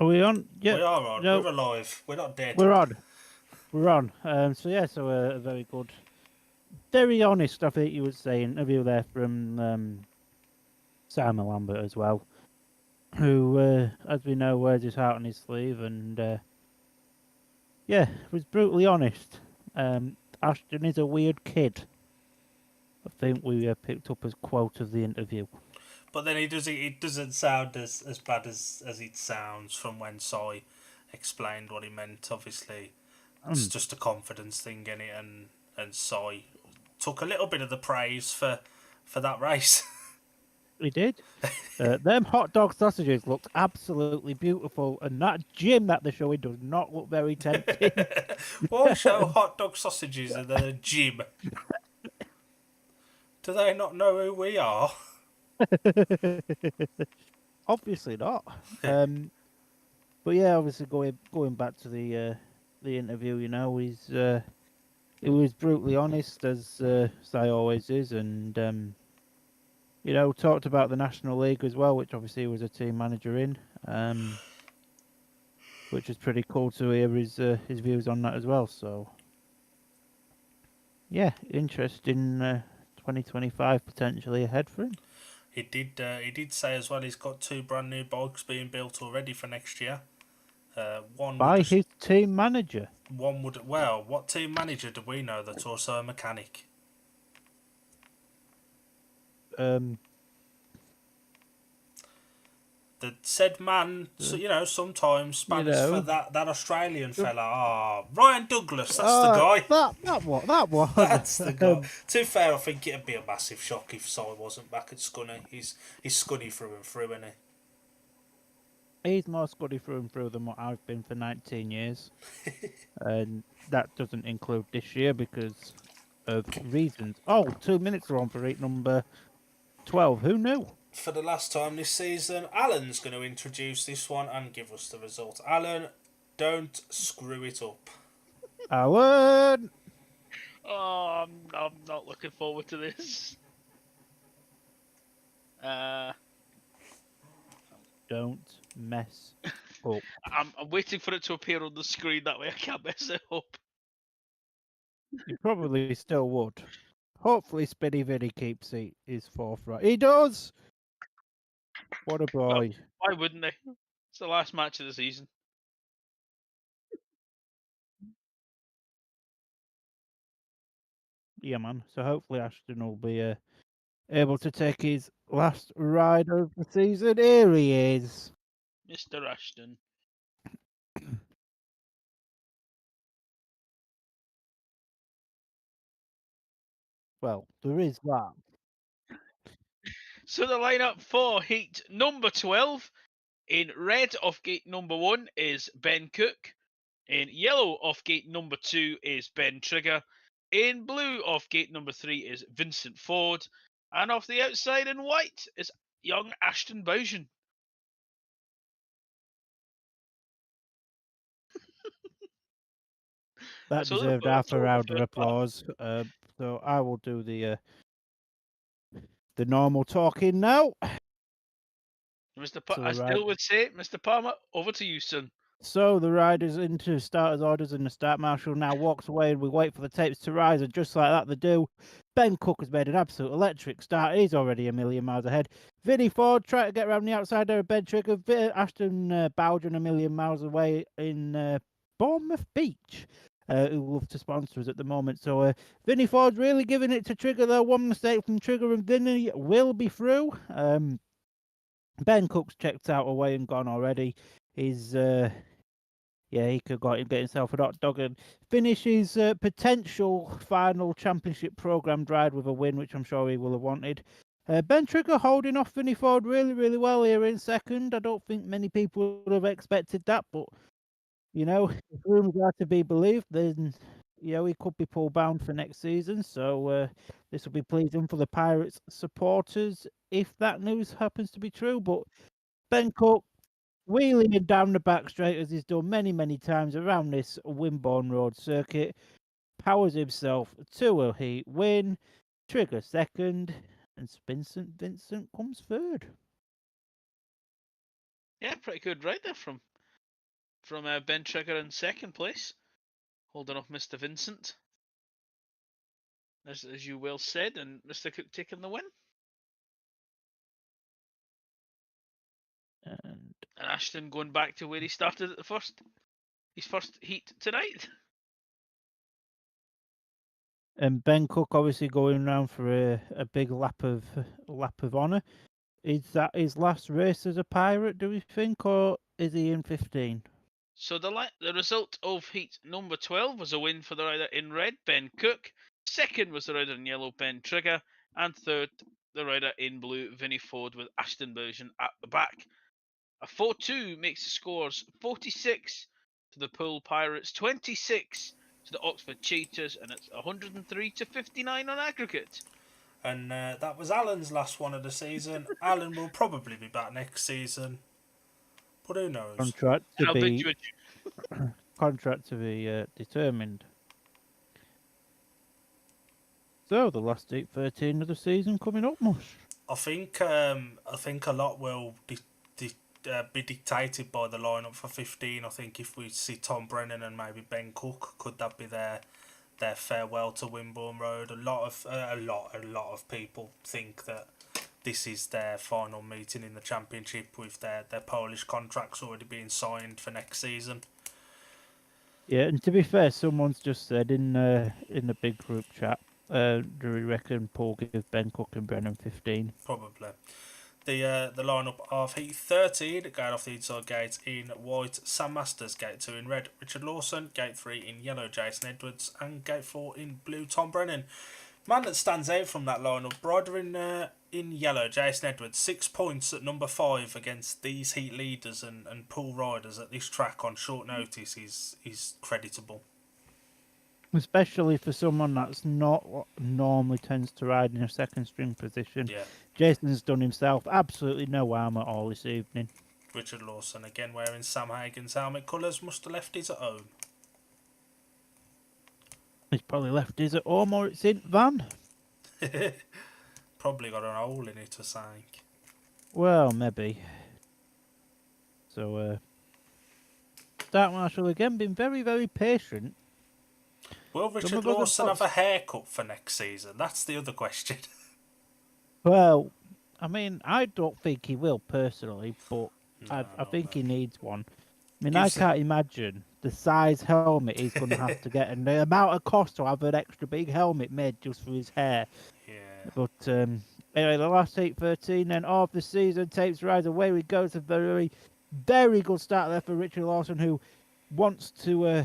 Are we on? Yeah. We are on. No, We're alive. We're not dead. we're on. We're on. So a very good, very honest, I think you would say, interview there from Simon Lambert as well, who, as we know, wears his heart on his sleeve, and was brutally honest. Ashton is a weird kid. I think we picked up as quote of the interview. But then it doesn't sound as bad as it sounds from when Si explained what he meant. Obviously, it's just a confidence thing, in it, and Si took a little bit of the praise for that race. He did. Them hot dog sausages looked absolutely beautiful, and that gym that they're showing does not look very tempting. Why show hot dog sausages in the gym? Do they not know who we are? Obviously not. But yeah, obviously going back to the interview, he was brutally honest, as Si always is, and talked about the National League as well, which obviously he was a team manager in, which is pretty cool to hear his views on that as well. So yeah, interesting. 2025 potentially ahead for him. He did say as well he's got 2 brand new bikes being built already for next year. By his team manager. What team manager do we know that's also a mechanic? The said man, sometimes spanners for that Australian fella. Ryan Douglas, that's the guy. That one. That's the guy. To be fair, I think it'd be a massive shock if Si wasn't back at Scunny. He's Scunny through and through, isn't he? He's more Scuddy through and through than what I've been for 19 years. And that doesn't include this year because of reasons. 2 minutes are on for heat number 12. Who knew? For the last time this season, Alan's going to introduce this one and give us the result. Alan, don't screw it up. Alan! Oh, I'm not looking forward to this. Don't mess up. I'm waiting for it to appear on the screen, that way I can't mess it up. You probably still would. Hopefully Spinny Vinny keeps his forthright. He does! What a boy. Well, why wouldn't they? It's the last match of the season. Yeah, man. So hopefully Ashton will be able to take his last ride of the season. Here he is. Mr. Ashton. Well, there is that. So the lineup for heat number 12, in red off gate number 1 is Ben Cook. In yellow off gate number 2 is Ben Trigger. In blue off gate number 3 is Vincent Ford. And off the outside in white is young Ashton Bowsion. That deserved half a round of applause. So I will do the normal talking now. As Dyl would say, Mr. Palmer, over to you, son. So the riders into starters' orders, and the start marshal now walks away, and we wait for the tapes to rise, and just like that they do. Ben Cook has made an absolute electric start. He's already a million miles ahead. Vinnie Ford trying to get around the outside there of Ben Trigger. Ashton Bowden a million miles away in Bournemouth Beach. Who love to sponsor us at the moment. So Vinnie Ford's really giving it to Trigger, though. One mistake from Trigger and Vinnie will be through. Ben Cook's checked out away and gone already. He's he could get himself a hot dog and finish his potential final championship programme ride with a win, which I'm sure he will have wanted. Ben Trigger holding off Vinnie Ford really, really well here in second. I don't think many people would have expected that, but if rumours are to be believed, then he could be Poole bound for next season. So this will be pleasing for the Pirates supporters if that news happens to be true. But Ben Cook wheeling him down the back straight, as he's done many, many times around this Wimborne Road circuit, powers himself to a heat win. Trigger second, and Vincent comes third. Yeah, pretty good right there from from Ben Trigger in second place, holding off Mr. Vincent, as you well said, and Mr. Cook taking the win. And Ashton going back to where he started at his first heat tonight. And Ben Cook obviously going round for a big lap of honour. Is that his last race as a pirate, do we think, or is he in 15? So the result of heat number 12 was a win for the rider in red, Ben Cook. Second was the rider in yellow, Ben Trigger. And third, the rider in blue, Vinnie Ford, with Ashton Bergen at the back. A 4-2 makes the scores 46 to the Poole Pirates, 26 to the Oxford Cheetahs, and it's 103 to 59 on aggregate. And that was Alan's last one of the season. Alan will probably be back next season, but who knows? Contract to How be big you determined. So the last 8-13 of the season coming up, Mush. I think a lot will be dictated by the lineup for 15. I think if we see Tom Brennan and maybe Ben Cook, could that be their farewell to Wimborne Road? A lot of people think that this is their final meeting in the Championship, with their Polish contracts already being signed for next season. Yeah, and to be fair, someone's just said in the big group chat, do we reckon Paul give Ben Cook and Brennan 15? Probably. The lineup of Heat 13, going off the inside gate in white, Sam Masters, gate 2 in red, Richard Lawson, gate 3 in yellow, Jason Edwards, and gate 4 in blue, Tom Brennan. Man that stands out from that lineup, rider in yellow, Jason Edwards, 6 points at number 5 against these Heat leaders and Poole riders at this track on short notice is creditable. Especially for someone that's not what normally tends to ride in a second string position. Yeah. Jason's done himself absolutely no harm at all this evening. Richard Lawson, again wearing Sam Hagen's helmet colours, must have left his at home. He's probably left his at home or it's in van. Probably got an hole in it or something. Well, maybe. So, Start Marshall again, been very, very patient. Will Richard Lawson have a haircut for next season? That's the other question. Well, I mean, I don't think he will personally, but No, I think he needs one. I mean, Gives I can't imagine the size helmet he's going to have to get and the amount of cost to have an extra big helmet made just for his hair. Yeah. But anyway, the last 8-13 then of the season takes rise. Away we go. It's a very, very good start there for Richard Lawson, who wants to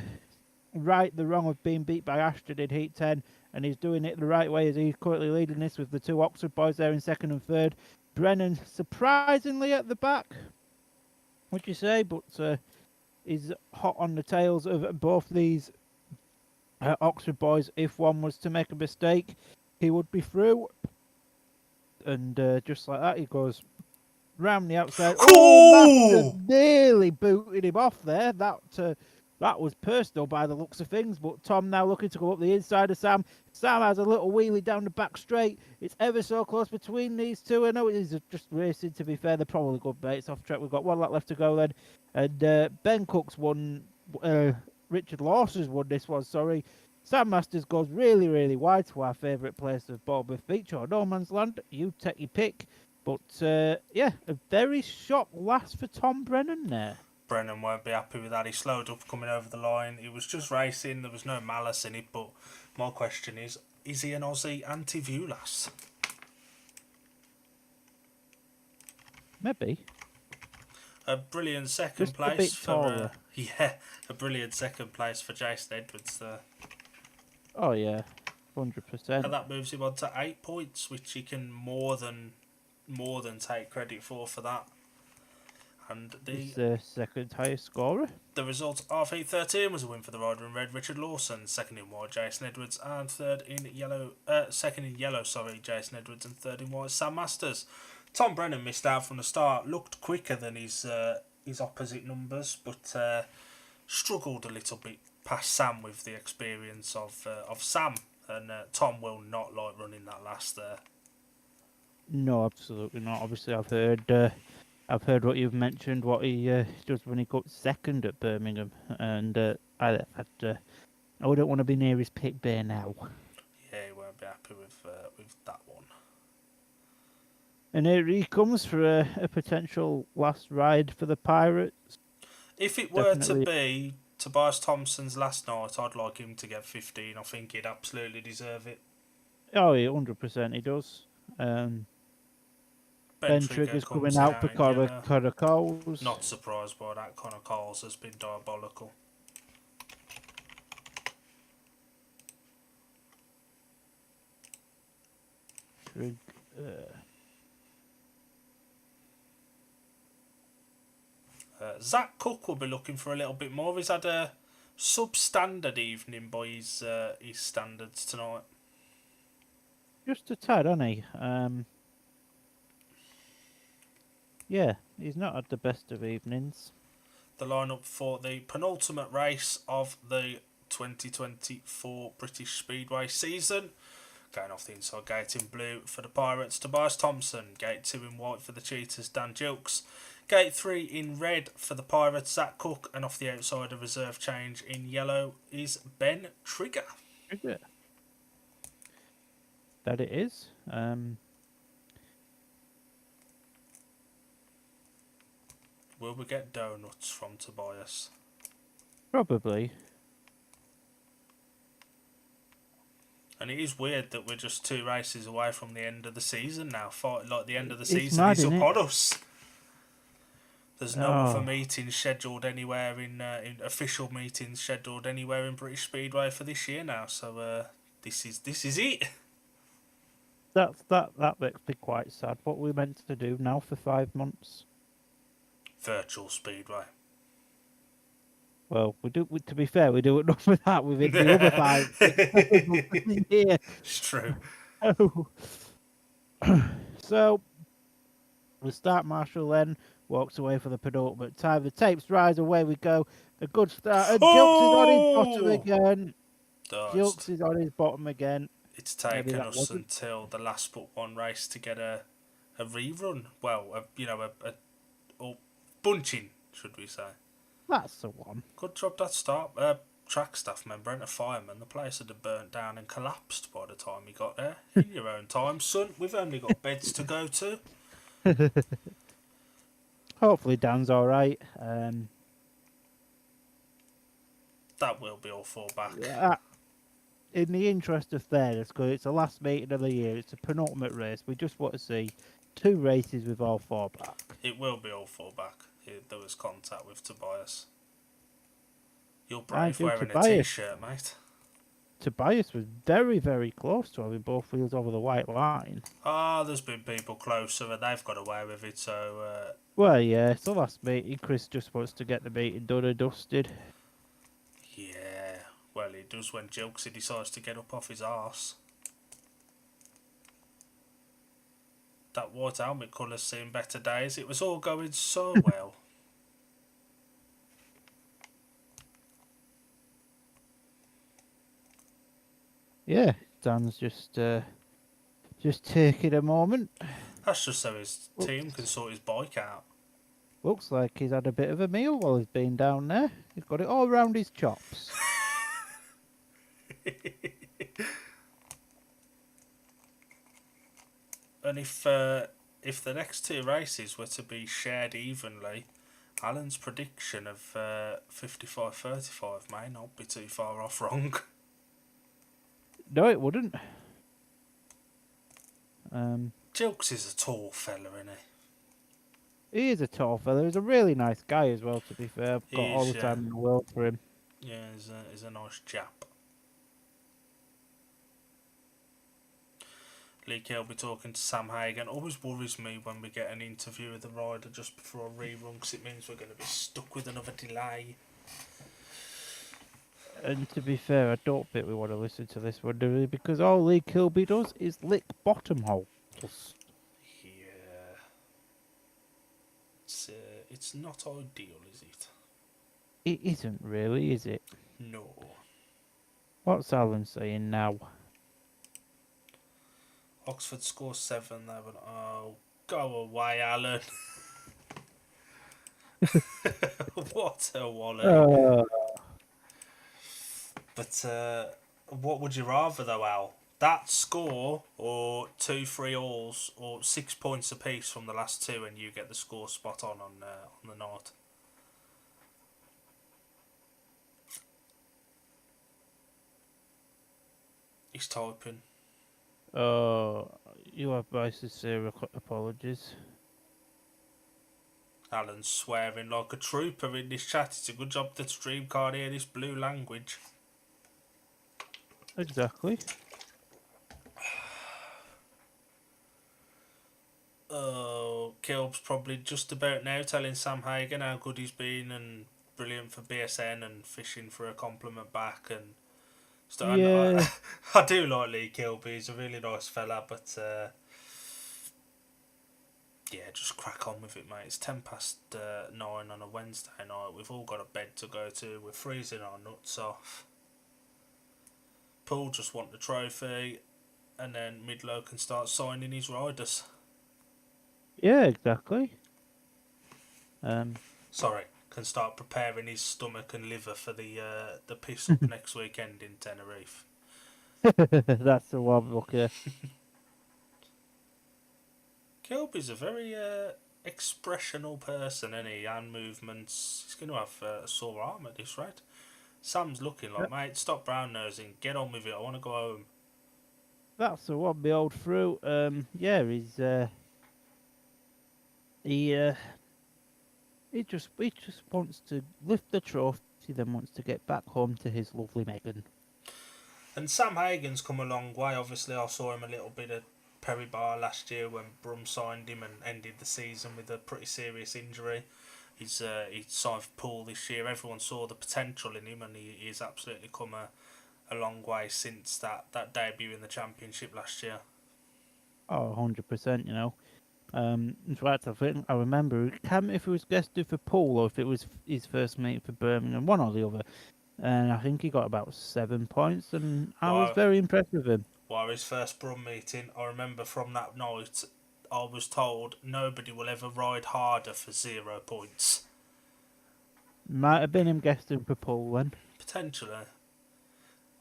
right the wrong of being beat by Ashton in Heat 10, and he's doing it the right way as he's currently leading this with the two Oxford boys there in second and third. Brennan surprisingly at the back, would you say, but is hot on the tails of both these Oxford boys. If one was to make a mistake, he would be through. And just like that, he goes round the outside. Oh, Master nearly booted him off there. That was personal by the looks of things, but Tom now looking to go up the inside of Sam. Sam has a little wheelie down the back straight. It's ever so close between these two. I know it is just racing, to be fair. They're probably good mates off track. We've got one lap left to go then. And Ben Cook's won, Richard Lawson's won this one, sorry. Sam Masters goes really, really wide to our favourite place of Bournemouth Beach or No Man's Land. You take your pick. But, yeah, a very shock last for Tom Brennan there. Brennan won't be happy with that. He slowed up coming over the line. He was just racing. There was no malice in it. But my question is he an Aussie anti-Vulas? Maybe. A brilliant second Just place a bit for a brilliant second place for Jason Edwards there. Oh yeah, 100%. And that moves him on to 8 points, which he can more than take credit for that. And he's the second highest scorer. The result of Heat 13 was a win for the rider in red, Richard Lawson. Second in white, Jason Edwards, and second in yellow, Jason Edwards, and third in white, Sam Masters. Tom Brennan missed out from the start. Looked quicker than his opposite numbers, but struggled a little bit past Sam with the experience of Sam. And Tom will not like running that last there. No, absolutely not. Obviously, I've heard I've heard what you've mentioned, what he does when he got second at Birmingham, and I wouldn't want to be near his pit bay now. Yeah, he won't be happy with that one. And here he comes for a potential last ride for the Pirates. If it were to Definitely. be Tobias Thompson's last night, I'd like him to get 15. I think he'd absolutely deserve it. Oh, yeah, 100% he does. Ben Trigger's comes coming out for out in yellow. Caracoles. Not surprised by that. Connor Coles has been diabolical. Zach Cook will be looking for a little bit more. He's had a substandard evening by his standards tonight. Just a tad, hasn't he? Yeah, he's not had the best of evenings. The lineup for the penultimate race of the 2024 British Speedway season. Going off the inside gate in blue for the Pirates, Tobias Thompson. Gate 2 in white for the Cheetahs, Dan Gilkes. Gate 3 in red for the Pirates, Zach Cook. And off the outside, a reserve change in yellow is Ben Trigger. Trigger. That it is. Will we get donuts from Tobias? Probably. And it is weird that we're just 2 races away from the end of the season now. Like the end of the It's season mad, is isn't upon it? us. There's no other meetings scheduled anywhere in official meetings scheduled anywhere in British Speedway for this year now. So this is it. That makes me quite sad. What we're meant to do now for 5 months. Virtual Speedway. Well, to be fair, we do enough of that within the other 5 year. It's true. So the start marshal then walks away for the penultimate time. The tapes rise, away we go. A good start. And Gilkes is on his bottom again. Gilkes is on his bottom again. It's taken us until the last but one race to get a rerun. Well, a bunching, should we say. That's the one. Good job that start. Track staff member and a fireman. The place had burnt down and collapsed by the time he got there. In your own time, son. We've only got beds to go to. Hopefully Dan's all right. That will be all fall back. In the interest of fairness, because it's the last meeting of the year, it's a penultimate race. We just want to see 2 races with all 4 back. It will be all fall back. There was contact with Tobias. You're brave wearing a t-shirt, mate. Tobias was very, very close to having both wheels over the white line. There's been people closer and they've got away with it, so... Well, yeah, it's the last meeting. Chris just wants to get the meeting done and dusted. Yeah, well, he does when Jilksy decides to get up off his arse. That white helmet colour's seen better days. It was all going so well. Yeah, Dan's just taking a moment. That's just so his team can sort his bike out. Looks like he's had a bit of a meal while he's been down there. He's got it all round his chops. And if the next 2 races were to be shared evenly, Alan's prediction of 55-35 may not be too far off wrong. No, it wouldn't. Jilks is a tall fella, isn't he? He is a tall fella. He's a really nice guy as well, to be fair. I've got all the time in the world for him. Yeah, he's a nice chap. Lee Kell will be talking to Sam Hagan. Always worries me when we get an interview with the rider just before a rerun, because it means we're going to be stuck with another delay. And to be fair, I don't think we want to listen to this one, do we? Because all Lee Kilby does is lick bottom holes. Yeah. It's not ideal, is it? It isn't really, is it? No. What's Alan saying now? Oxford scores 7 there, but oh, go away, Alan. What a wally. Uh, But what would you rather though, Al? That score or 2-3 alls or 6 points apiece from the last two, and you get the score spot on the night. He's typing. you have my sincere apologies. Alan's swearing like a trooper in this chat. It's a good job the stream can't hear this blue language. Exactly. Oh, Kilb's probably just about now telling Sam Hagen how good he's been and brilliant for BSN and fishing for a compliment back and stuff. Yeah. I do like Lee Kilby. He's a really nice fella, but yeah, just crack on with it, mate. It's 9:10 on a Wednesday night. We've all got a bed to go to. We're freezing our nuts off. Poole just want the trophy, and then Midlow can start signing his riders. Yeah, exactly. Sorry, can start preparing his stomach and liver for the piss up next weekend in Tenerife. That's the one, Booker. Kilby's a very expressional person, isn't he? Hand movements. He's going to have a sore arm at this rate. Sam's looking like, mate, stop brown nosing. Get on with it. I want to go home. That's the one, my old fruit. Yeah, he just wants to lift the trophy, then wants to get back home to his lovely Megan. And Sam Hagen's come a long way. Obviously, I saw him a little bit at Perry Bar last year when Brum signed him and ended the season with a pretty serious injury. He's signed for Poole this year. Everyone saw the potential in him, and he's absolutely come a long way since that debut in the Championship last year. Oh, 100%, you know. In fact, I remember, I can't remember if it was guested for Poole or if it was his first meet for Birmingham, one or the other. And I think he got about 7 points, and I was very impressed with him. While his first Brum meeting, I remember from that night, I was told nobody will ever ride harder for 0 points. Might have been him guesting for Poole then. Potentially.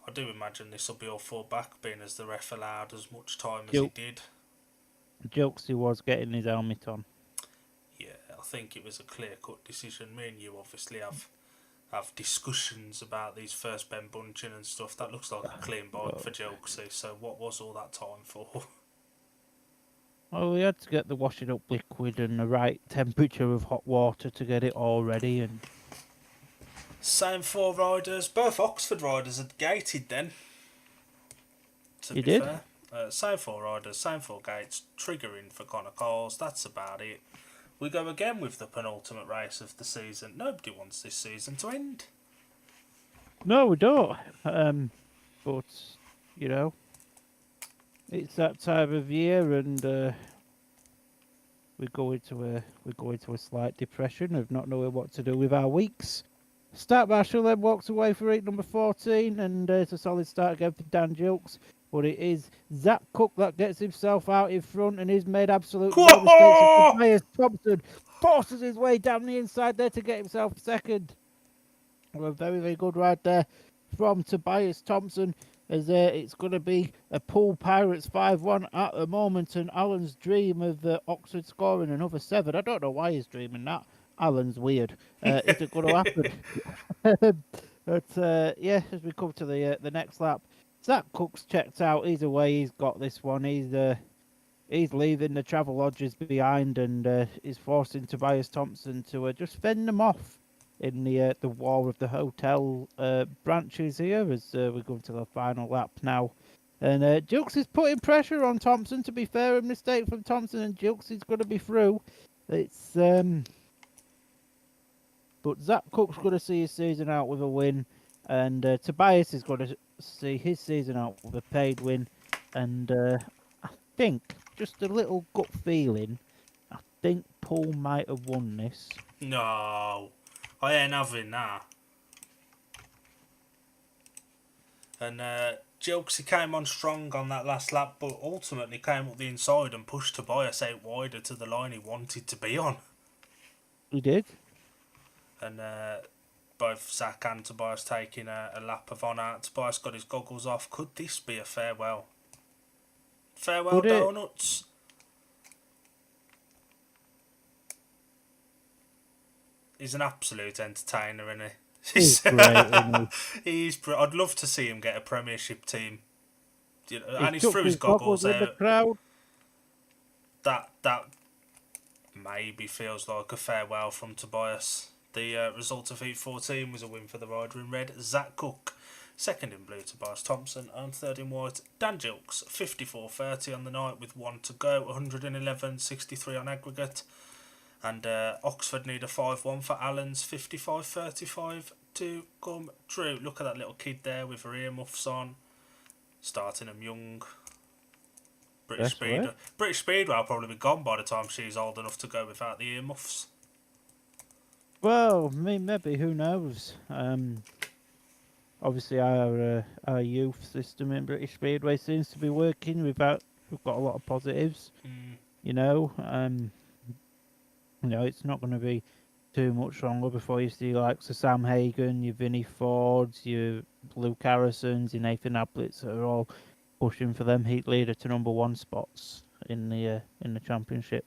I do imagine this will be all fall back, being as the ref allowed as much time as he did. Jokes he was getting his helmet on. Yeah, I think it was a clear-cut decision. Me and you obviously have discussions about these first Ben bunching and stuff. That looks like a clean bike for Jokesy, so what was all that time for? Well, we had to get the washing up liquid and the right temperature of hot water to get it all ready. And same 4 riders, both Oxford riders had gated then. You did? Fair. Same 4 riders, same 4 gates, triggering for Connor Coles, that's about it. We go again with the penultimate race of the season. Nobody wants this season to end. No, we don't. But, you know, it's that time of year, and we go into a slight depression of not knowing what to do with our weeks. Start Marshall then walks away for heat number 14, and it's a solid start again for Dan Jilks. But it is Zach Cook that gets himself out in front, and he's made absolute no mistakes. Tobias Thompson forces his way down the inside there to get himself second. A very, very good ride there from Tobias Thompson, as it's going to be a Poole Pirates 5-1 at the moment, and Alan's dream of Oxford scoring another 7. I don't know why he's dreaming that. Alan's weird. Isn't going to happen. But yeah, as we come to the next lap, Zach Cook's checked out. He's away. He's got this one. He's leaving the travel lodges behind, and is forcing Tobias Thompson to just fend them off in the wall of the hotel branches here as we go to the final lap now. And Jukes is putting pressure on Thompson. To be fair, a mistake from Thompson, and Jukes is going to be through. It's but Zach Cook's going to see his season out with a win, and Tobias is going to see his season out with a paid win. And I think, just a little gut feeling, I think Poole might have won this. No, I ain't having that. And Jilksy came on strong on that last lap, but ultimately came up the inside and pushed Tobias out wider to the line he wanted to be on. He did. and both Zach and Tobias taking a lap of honour. Tobias got his goggles off. Could this be a farewell? Farewell Could it? donuts. He's an absolute entertainer, isn't he? He's great, isn't I'd love to see him get a Premiership team. You know, he? and he's Took through his goggles goggles with the out. crowd. That maybe feels like a farewell from Tobias. The result of Heat 14 was a win for the rider in red, Zach Cook. Second in blue, Tobias Thompson. And third in white, Dan Gilks. 54.30 on the night with 1 to go. 111.63 on aggregate. And Oxford need a 5-1 for Allen's 55.35 to come true. Look at that little kid there with her earmuffs on. Starting them young. British Speedway will probably be gone by the time she's old enough to go without the earmuffs. Well, maybe, who knows? Obviously, our youth system in British Speedway seems to be working. We've got a lot of positives. You know, it's not going to be too much longer before you see like Sam Hagan, your Vinnie Fords, your Luke Harrisons, your Nathan Ablets that are all pushing for them heat leader to number 1 spots in the championship.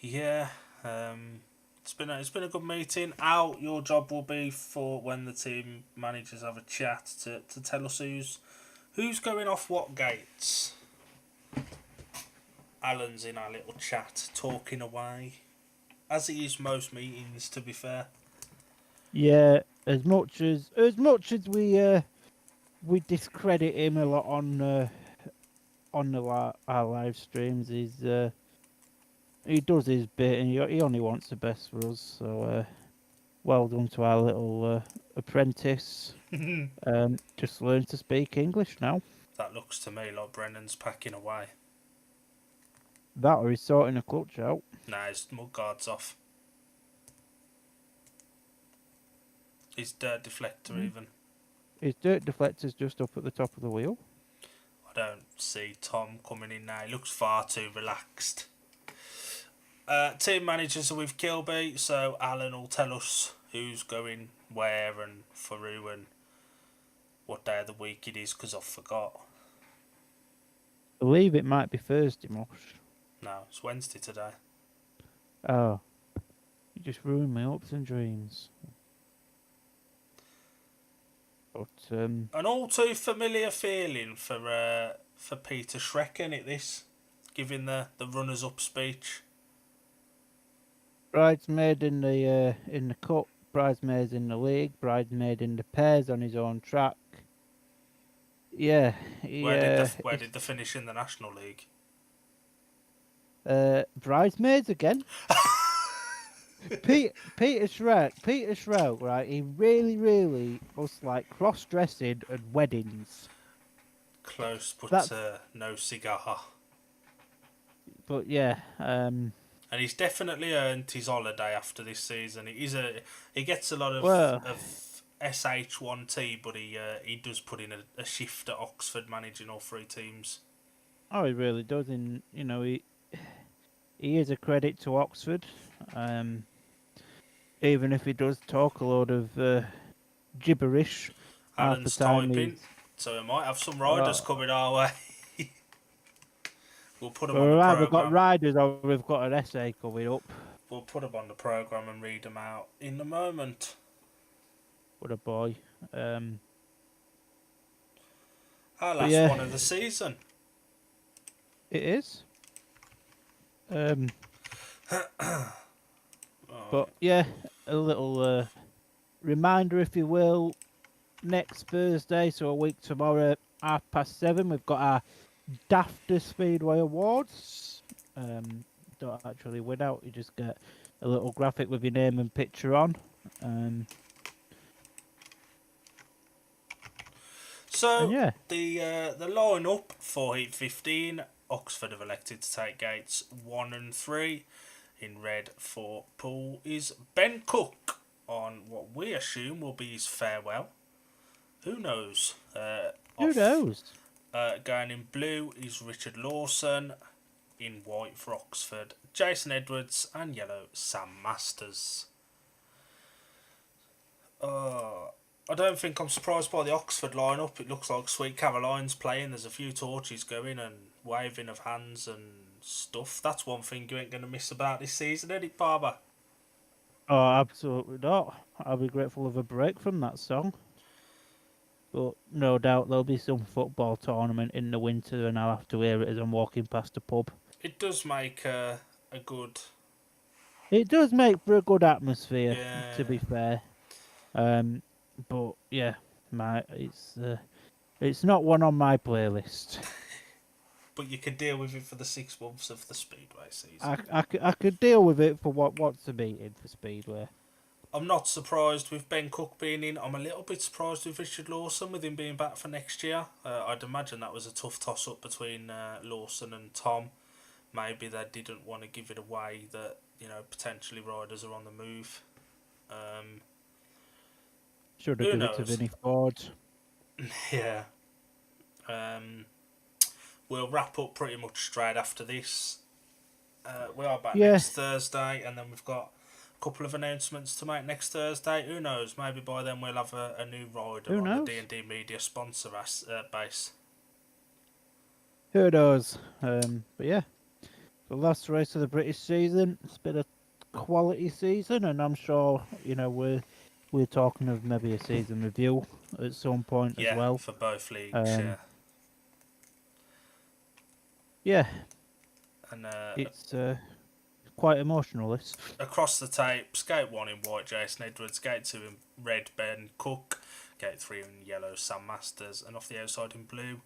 Yeah, it's been a good meeting. Al, your job will be for when the team managers have a chat to tell us who's going off what gates. Alan's in our little chat talking away, as he is most meetings. To be fair. Yeah, as much as we discredit him a lot on our live streams, he does his bit, and he only wants the best for us. So well done to our little apprentice. Just learn to speak English now. That looks to me like Brennan's packing away. That or he's sorting a clutch out. Nah, his mudguard's off. His dirt deflector even. His dirt deflector's just up at the top of the wheel. I don't see Tom coming in now. He looks far too relaxed. Team managers are with Kilby, so Alan will tell us who's going where and for who and what day of the week it is, because I forgot. I believe it might be Thursday, Mosh. No, it's Wednesday today. Oh, you just ruined my hopes and dreams. But an all too familiar feeling for Peter Schrecken at this, giving the runners up speech. Bridesmaid in the cup, bridesmaids in the league, bridesmaid in the pairs on his own track. Yeah. Where did they finish in the National League? Bridesmaids again. Peter Shrout, right? He really was like cross-dressing at weddings. Close, but no cigar. But yeah, and he's definitely earned his holiday after this season. He gets a lot of SH1T, but he does put in a shift at Oxford, managing all 3 teams. Oh, he really does. He is a credit to Oxford. Even if he does talk a lot of gibberish. Alan's typing, so we might have some riders coming our way. We'll put them on the programme. We've got riders or we've got an essay coming up. We'll put them on the programme and read them out in a moment. What a boy. Our last one of the season. It is. But yeah, a little reminder, if you will. Next Thursday, so a week tomorrow, 7:30, we've got our Dafter Speedway Awards. Don't actually win out, you just get a little graphic with your name and picture on. So yeah. The line-up for Heat 15, Oxford have elected to take gates 1 and 3. In red for Poole is Ben Cook on what we assume will be his farewell. Who knows? Who knows? Going in blue is Richard Lawson. In white for Oxford, Jason Edwards, and yellow, Sam Masters. I don't think I'm surprised by the Oxford lineup. It looks like Sweet Caroline's playing. There's a few torches going and waving of hands and stuff. That's one thing you ain't going to miss about this season, isn't it, Barber? Oh, absolutely not. I'll be grateful of a break from that song. But no doubt there'll be some football tournament in the winter, and I'll have to hear it as I'm walking past a pub. It does make a good... It does make for a good atmosphere, to Yeah. be fair. But yeah, it's not one on my playlist. But you can deal with it for the 6 months of the Speedway season. I could deal with it for what's the meeting for Speedway. I'm not surprised with Ben Cook being in. I'm a little bit surprised with Richard Lawson, with him being back for next year. I'd imagine that was a tough toss-up between Lawson and Tom. Maybe they didn't want to give it away that, potentially riders are on the move. Should have given it to Vinnie Ford. Yeah. We'll wrap up pretty much straight after this. We are back next Thursday, and then we've got a couple of announcements to make next Thursday. Who knows? Maybe by then we'll have a new rider on the D&D Media sponsor base. Who knows? But yeah, the last race of the British season. It's been a quality season, and I'm sure we're talking of maybe a season review at some point as well. Yeah, for both leagues. Yeah. And it's quite emotional, this. Across the tape, Gate 1 in white, Jason Edwards. Gate 2 in red, Ben Cook. Gate 3 in yellow, Sam Masters. And off the outside in blue,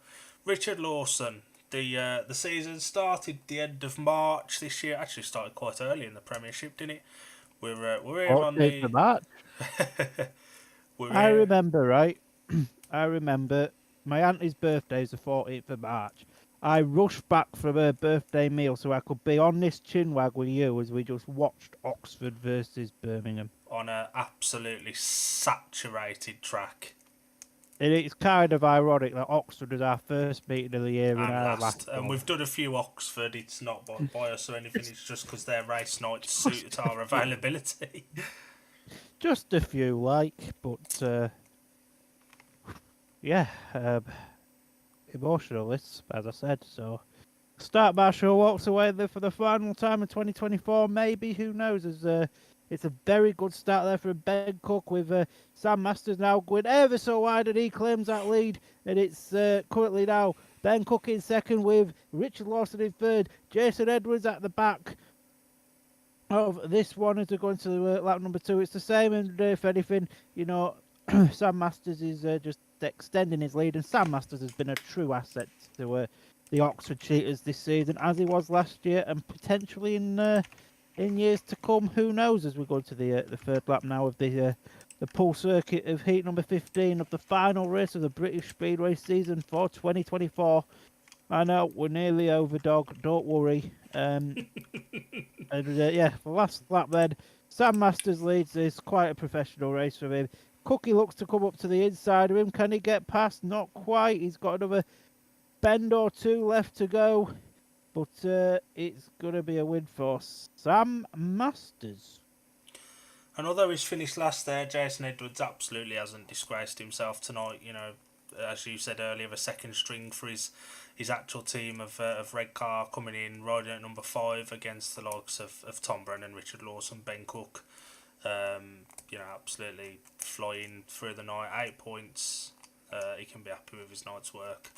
Richard Lawson. The season started the end of March this year. Actually started quite early in the Premiership, didn't it? We're here on the March. I remember, right? I remember my auntie's birthday is the 14th of March. I rushed back from her birthday meal so I could be on this chinwag with you as we just watched Oxford versus Birmingham. On an absolutely saturated track. And it's kind of ironic that Oxford was our first meeting of the year and our last. And we've done a few Oxford. It's not by bias or anything. It's just because their race nights suited our availability. Just a few, but yeah, emotional, as I said. So, Start Marshall walks away there for the final time in 2024. Maybe, who knows? It's a very good start there for Ben Cook, with Sam Masters now going ever so wide, and he claims that lead. And it's currently now Ben Cook in second, with Richard Lawson in third, Jason Edwards at the back of this one as they're going to lap number 2. It's the same, and if anything, Sam Masters is just extending his lead, and Sam Masters has been a true asset to the Oxford Cheetahs this season, as he was last year, and potentially in years to come. Who knows? As we go to the third lap now of the Poole circuit of heat number 15 of the final race of the British Speedway season for 2024. I know we're nearly over, dog. Don't worry. And yeah, the last lap then, Sam Masters leads this. Quite a professional race for him. Cookie looks to come up to the inside of him. Can he get past? Not quite. He's got another bend or two left to go. But it's going to be a win for Sam Masters. And although he's finished last there, Jason Edwards absolutely hasn't disgraced himself tonight. As you said earlier, a second string for his actual team of Redcar, coming in, riding at number 5 against the likes of Tom Brennan, Richard Lawson, Ben Cook. Absolutely flying through the night. 8 points. He can be happy with his night's work.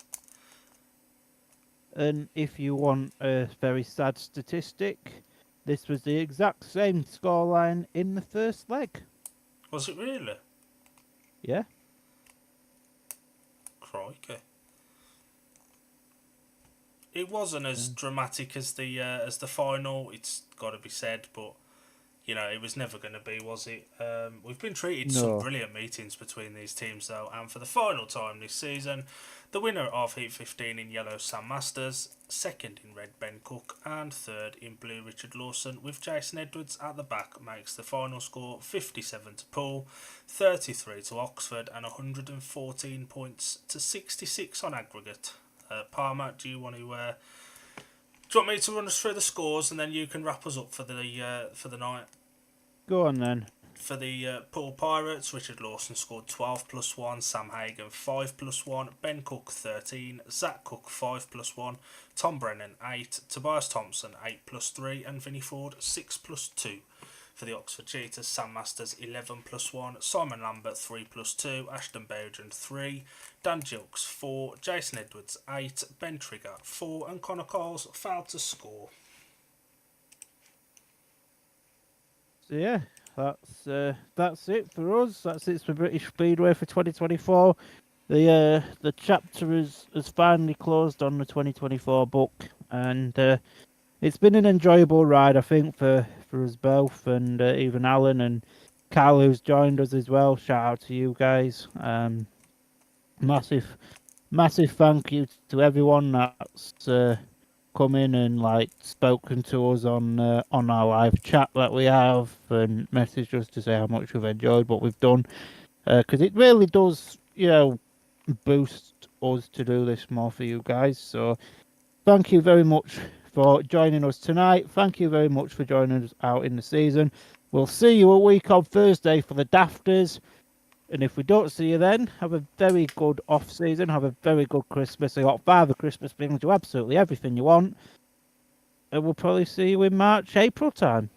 And if you want a very sad statistic, this was the exact same scoreline in the first leg. Was it really? Yeah. Crikey. It wasn't as dramatic as the final. It's got to be said, but it was never going to be, was it? We've been treated some brilliant meetings between these teams, though, and for the final time this season, the winner of Heat 15 in yellow, Sam Masters, second in red, Ben Cook, and third in blue, Richard Lawson, with Jason Edwards at the back, makes the final score 57 to Poole, 33 to Oxford, and 114 points to 66 on aggregate. Palmer, do you want me to run us through the scores, and then you can wrap us up for the night? Go on then. For the Poole Pirates, Richard Lawson scored 12 plus 1, Sam Hagan 5 plus 1, Ben Cook 13, Zach Cook 5 plus 1, Tom Brennan 8, Tobias Thompson 8 plus 3, and Vinnie Ford 6 plus 2. For the Oxford Cheetahs, Sam Masters 11 plus 1, Simon Lambert 3 plus 2, Ashton Bowden 3, Dan Gilks 4, Jason Edwards 8, Ben Trigger 4, and Connor Coles failed to score. So yeah, that's it for us. That's it for British Speedway for 2024. The chapter has finally closed on the 2024 book, and it's been an enjoyable ride, I think, for us both, and even Alan and Carl, who's joined us as well. Shout out to you guys. Massive thank you to everyone that's come in and like spoken to us on our live chat that we have, and messaged us to say how much we've enjoyed what we've done, because it really does, boost us to do this more for you guys. So thank you very much for joining us tonight. Thank you very much for joining us out in the season. We'll see you a week on Thursday for the Dafters. And if we don't see you then, have a very good off season. Have a very good Christmas. I got Father Christmas, brings you absolutely everything you want. And we'll probably see you in March, April time.